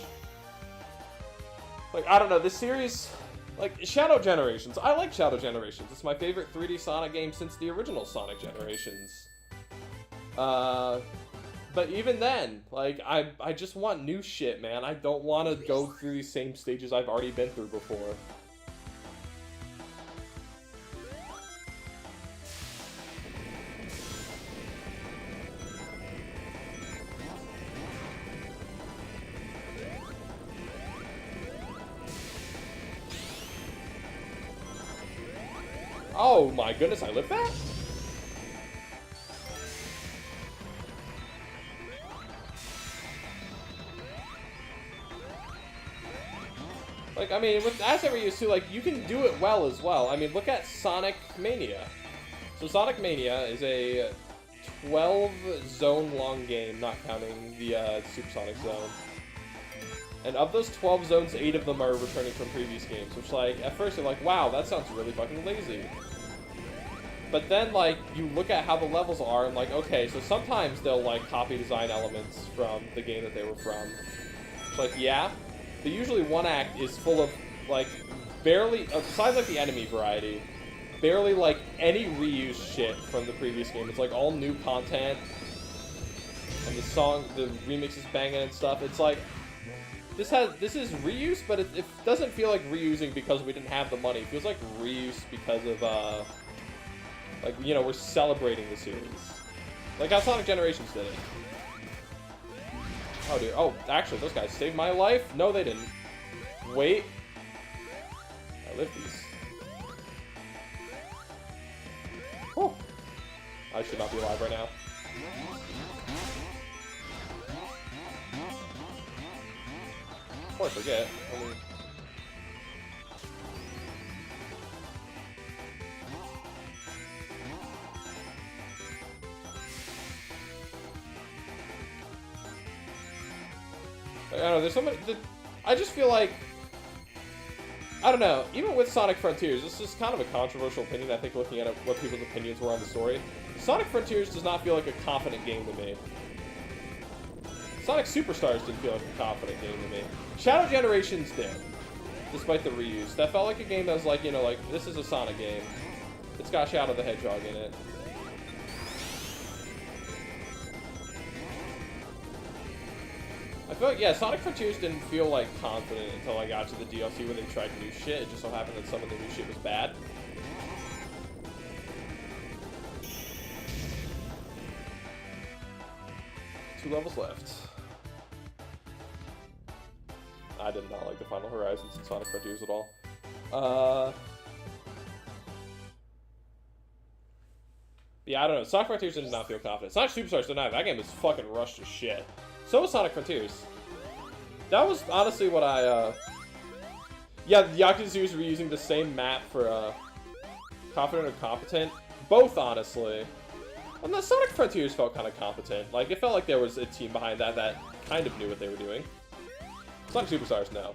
Like, I don't know, this series... Like, Shadow Generations. I like Shadow Generations. It's my favorite 3D Sonic game since the original Sonic Generations. But even then, like, I just want new shit, man. I don't want to go through these same stages I've already been through before. Oh my goodness, I lived that? Like, I mean, with Asset Reuse too, like, you can do it well as well. I mean, look at Sonic Mania. So Sonic Mania is a 12-zone-long game, not counting the Supersonic Zone. And of those 12 zones, 8 of them are returning from previous games, which, like, at first you're like, wow, that sounds really fucking lazy. But then, like, you look at how the levels are, and, like, okay, so sometimes they'll, like, copy design elements from the game that they were from. It's like, yeah, but usually one act is full of, like, barely, besides, like, the enemy variety, barely, like, any reused shit from the previous game. It's, like, all new content, and the remix is banging and stuff. It's, like, this is reuse, but it doesn't feel like reusing because we didn't have the money. It feels like reuse because of, like, you know, we're celebrating the series. Like how Sonic Generations did it. Oh, dear. Oh, actually, those guys saved my life? No, they didn't. Wait. I lived these. Oh. I should not be alive right now. Before I forget, I mean... I don't know, there's so many... I just feel like... I don't know, even with Sonic Frontiers, this is kind of a controversial opinion, I think, looking at what people's opinions were on the story. Sonic Frontiers does not feel like a confident game to me. Sonic Superstars didn't feel like a confident game to me. Shadow Generations did, despite the reuse. That felt like a game that was like, you know, like, this is a Sonic game. It's got Shadow the Hedgehog in it. I feel like, yeah, Sonic Frontiers didn't feel, like, confident until I got to the DLC where they tried new shit. It just so happened that some of the new shit was bad. Two levels left. I did not like the Final Horizons and Sonic Frontiers at all. Yeah, I don't know. Sonic Frontiers did not feel confident. Sonic Superstars did not. That game was fucking rushed as shit. So was Sonic Frontiers. That was honestly what I, yeah, the Yakuza were using the same map for, Confident or Competent. Both, honestly. And the Sonic Frontiers felt kind of competent. Like, it felt like there was a team behind that that kind of knew what they were doing. Sonic Superstars, no.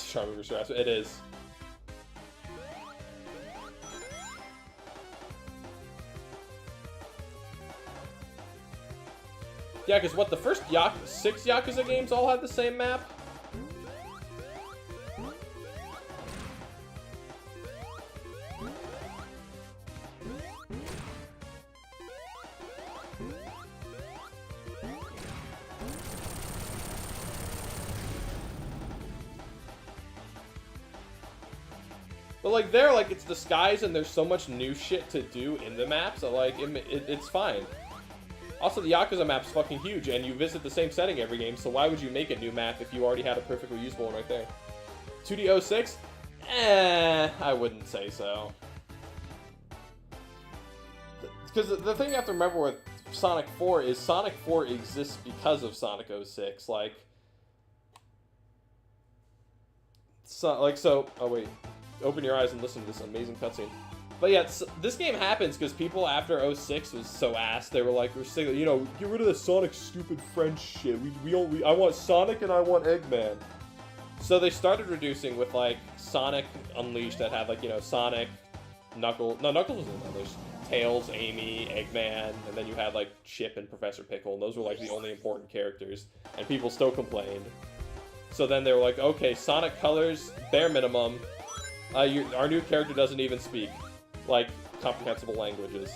Charming Restress. It is. Yeah, because what, the first 6 Yakuza games all had the same map? But, like, there, like, it's disguised and there's so much new shit to do in the maps that, like, it's fine. Also, the Yakuza map's fucking huge, and you visit the same setting every game, so why would you make a new map if you already had a perfectly usable one right there? 2D06? I wouldn't say so. Because the thing you have to remember with Sonic 4 is Sonic 4 exists because of Sonic 06. Like, so, oh wait. Open your eyes and listen to this amazing cutscene. But yeah, this game happens because people after 06 was so ass. They were like, we're sick, you know, get rid of the Sonic stupid French shit. I want Sonic and I want Eggman. So they started reducing with like Sonic Unleashed that had like, you know, Sonic, Knuckles was Unleashed, Tails, Amy, Eggman, and then you had like Chip and Professor Pickle, and those were like the only important characters. And people still complained. So then they were like, okay, Sonic Colors, bare minimum. Our new character doesn't even speak, like, comprehensible languages.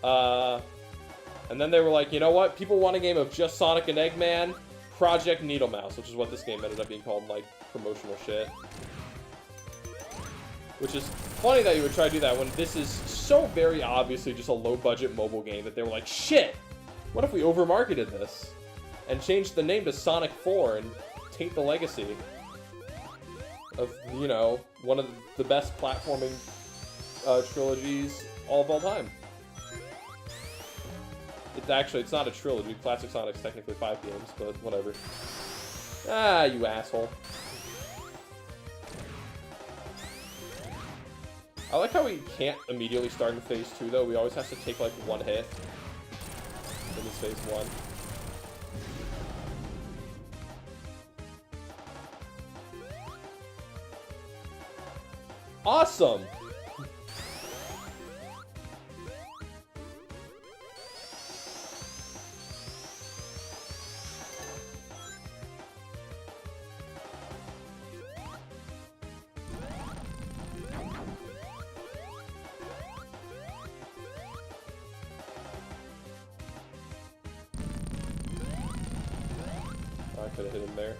And then they were like, you know what? People want a game of just Sonic and Eggman. Project Needle Mouse, which is what this game ended up being called, like, promotional shit. Which is funny that you would try to do that when this is so very obviously just a low-budget mobile game that they were like, shit, what if we over-marketed this and changed the name to Sonic 4 and taint the legacy of, you know, one of the best platforming trilogies of all time. It's not a trilogy. Classic Sonic's technically 5 games, but whatever. Ah, you asshole. I like how we can't immediately start in phase 2, though. We always have to take, like, one hit in this phase 1. Awesome! I could have hit him there.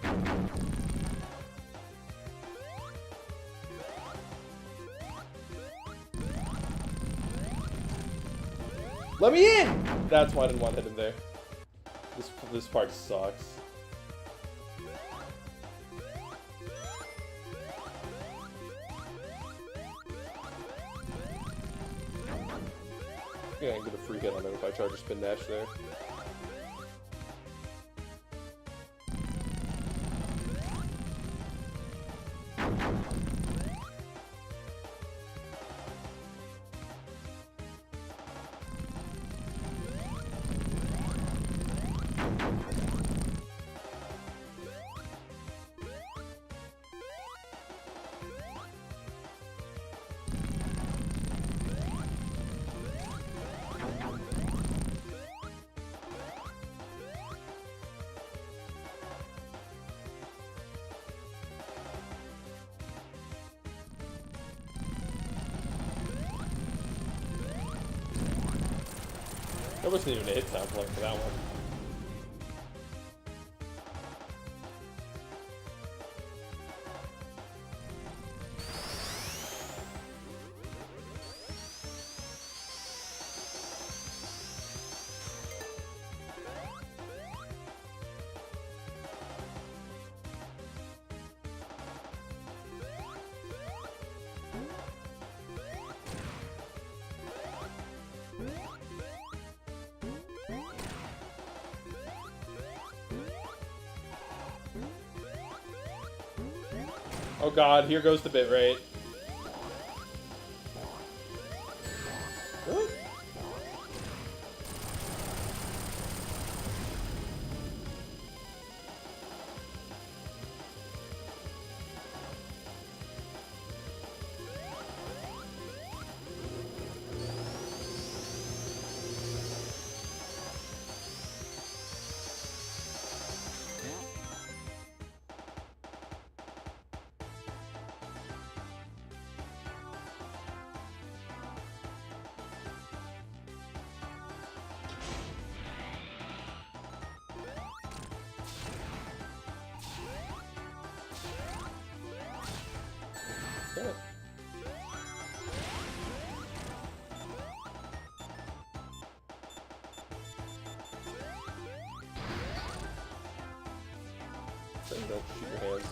Let me in! That's why I didn't want to hit him there. This part sucks. I think I can get a free hit on him if I charge a spin dash there. There wasn't even a hit sound point for that one. Oh god, here goes the bitrate. Really? Okay. So you don't shoot your hands.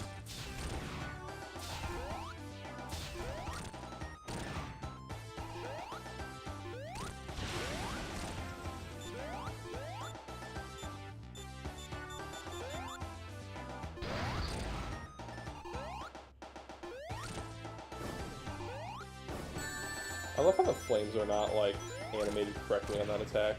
I love how the flames are not, like, animated correctly on that attack.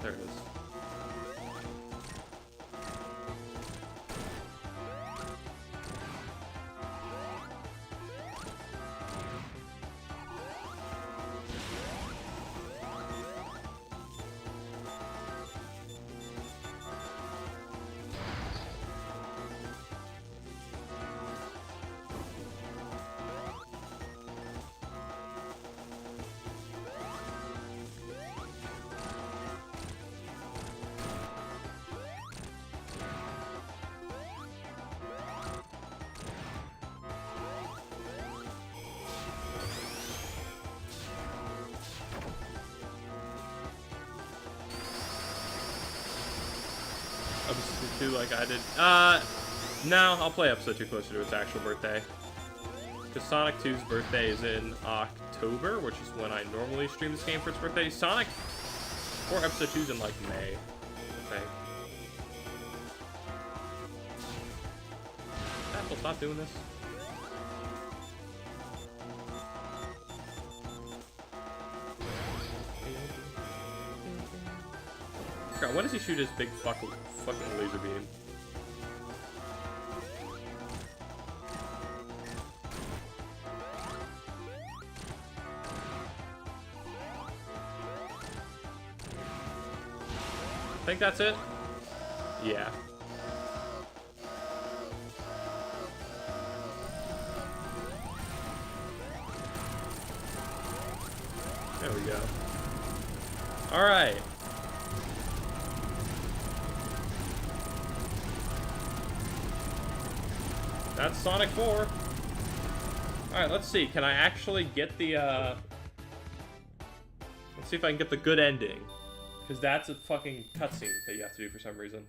There it is. 2 like I did. No, I'll play episode 2 closer to its actual birthday. Because Sonic 2's birthday is in October, which is when I normally stream this game for its birthday. Sonic 4 episode 2's in like May, I think. Apple, stop doing this. God, when does he shoot his big fucking laser beam? I think that's it. Yeah. There we go. Alright. That's Sonic 4. Alright, let's see. Can I actually get the, let's see if I can get the good ending. Because that's a fucking cutscene that you have to do for some reason.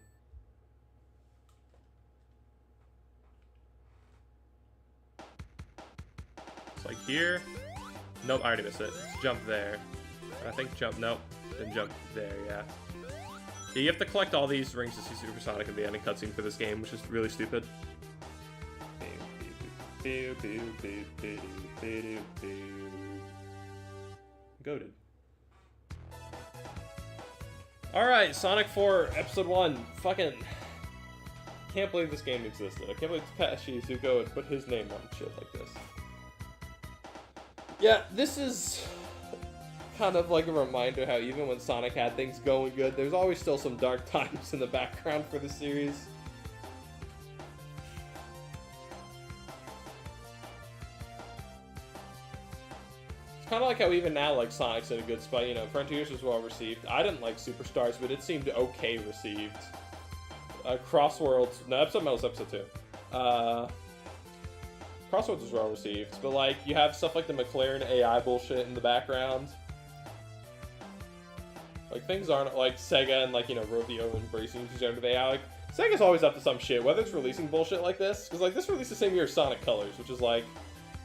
It's like here. Nope, I already missed it. It's jump there. I think jump, nope. Then jump there, yeah. Yeah, you have to collect all these rings to see Super Sonic in the ending cutscene for this game, which is really stupid. Goated. Alright, Sonic 4, Episode 1. Fucking... Can't believe this game existed. I can't believe Takashi Iizuka would put his name on shit like this. Yeah, this is kind of like a reminder how even when Sonic had things going good, there's always still some dark times in the background for the series. Kind of like how even now, like, Sonic's in a good spot. You know, Frontiers was well received. I didn't like Superstars, but it seemed okay received. Crossworlds, no, episode was episode 2. Crosswords was well received, but like, you have stuff like the McLaren AI bullshit in the background. Like, things aren't like Sega and like, you know, Rovio embracing generative AI. Like, Sega's always up to some shit, whether it's releasing bullshit like this, because like this released the same year as Sonic Colors, which is like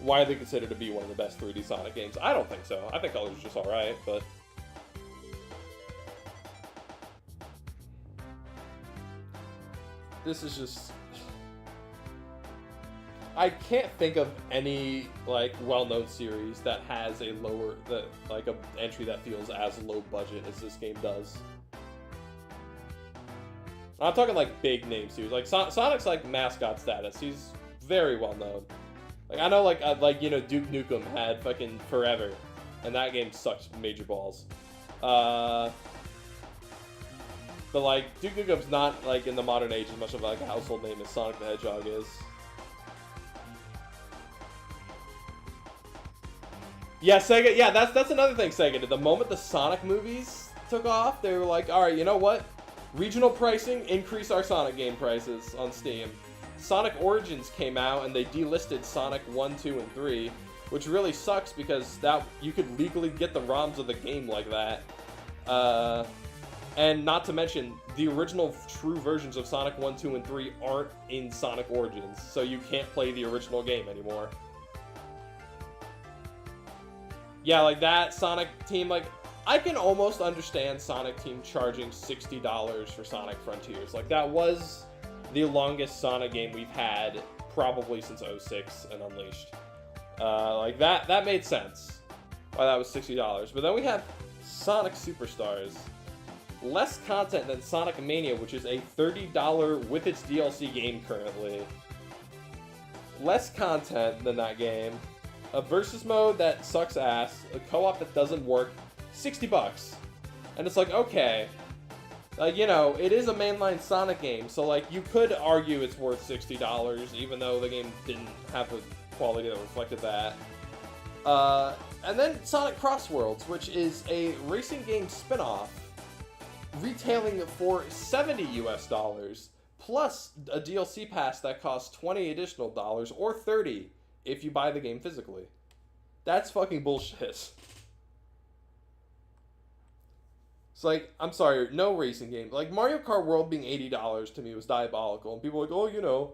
widely considered to be one of the best 3D Sonic games. I don't think so. I think Colors is just alright, but... This is just... I can't think of any, like, well-known series that has a lower... like, an entry that feels as low budget as this game does. I'm talking, like, big name series. Like, Sonic's, like, mascot status. He's very well-known. Like, I know, like, you know, Duke Nukem had fucking Forever, and that game sucks major balls. But, like, Duke Nukem's not, like, in the modern age as much of, like, a household name as Sonic the Hedgehog is. Yeah, Sega, yeah, that's another thing Sega did. The moment the Sonic movies took off, they were like, alright, you know what? Regional pricing, increase our Sonic game prices on Steam. Sonic Origins came out and they delisted Sonic 1, 2, and 3, which really sucks because that you could legally get the ROMs of the game like that. And not to mention, the original true versions of Sonic 1, 2, and 3 aren't in Sonic Origins, so you can't play the original game anymore. Yeah, like that Sonic Team, like, I can almost understand Sonic Team charging $60 for Sonic Frontiers. Like, that was the longest Sonic game we've had probably since 06 and Unleashed. Like, that made sense why that was $60. But then we have Sonic Superstars. Less content than Sonic Mania, which is a $30 with its DLC game currently. Less content than that game. A versus mode that sucks ass. A co-op that doesn't work. $60. And it's like, okay. You know, it is a mainline Sonic game, so, like, you could argue it's worth $60, even though the game didn't have the quality that reflected that. And then Sonic Crossworlds, which is a racing game spin-off, retailing for $70 US, plus a DLC pass that costs $20 additional dollars, or $30 if you buy the game physically. That's fucking bullshit. It's like, I'm sorry, no racing game. Like, Mario Kart World being $80 to me was diabolical. And people are like, oh, you know,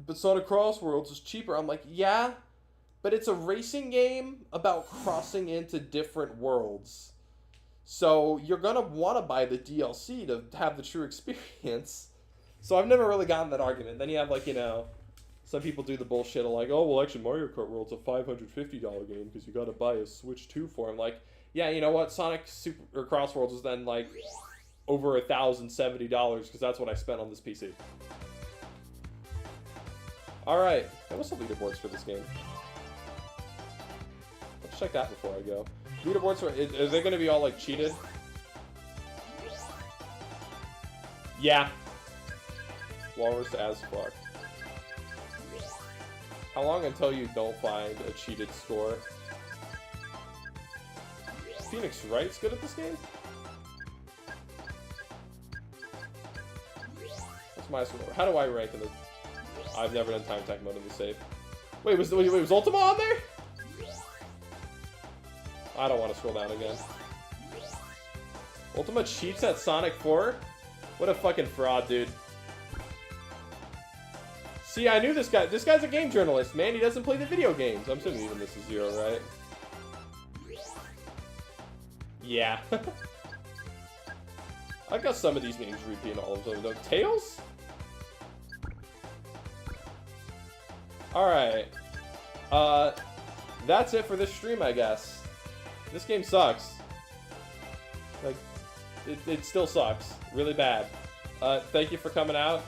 but Sonic Cross Worlds is cheaper. I'm like, yeah, but it's a racing game about crossing into different worlds. So you're going to want to buy the DLC to have the true experience. So I've never really gotten that argument. Then you have, like, you know, some people do the bullshit of like, oh, well, actually, Mario Kart World's a $550 game because you got to buy a Switch 2 for him. Like, yeah, you know what? Sonic Super or Cross Worlds was then like over $1,070 because that's what I spent on this PC. All right, what's the leaderboards for this game? Let's check that before I go. Leaderboards are they going to be all like cheated? Yeah. Walrus as fuck. How long until you don't find a cheated score? Phoenix Wright's good at this game? What's my score? How do I rank in the... I've never done time attack mode in the save. Wait, was Ultima on there? I don't want to scroll down again. Ultima cheats at Sonic 4? What a fucking fraud, dude. See, I knew this guy. This guy's a game journalist, man. He doesn't play the video games. I'm assuming even this is 0, right? Yeah. I got some of these names repeating all of them, though. Tails? Alright. That's it for this stream, I guess. This game sucks. Like, it still sucks. Really bad. Thank you for coming out.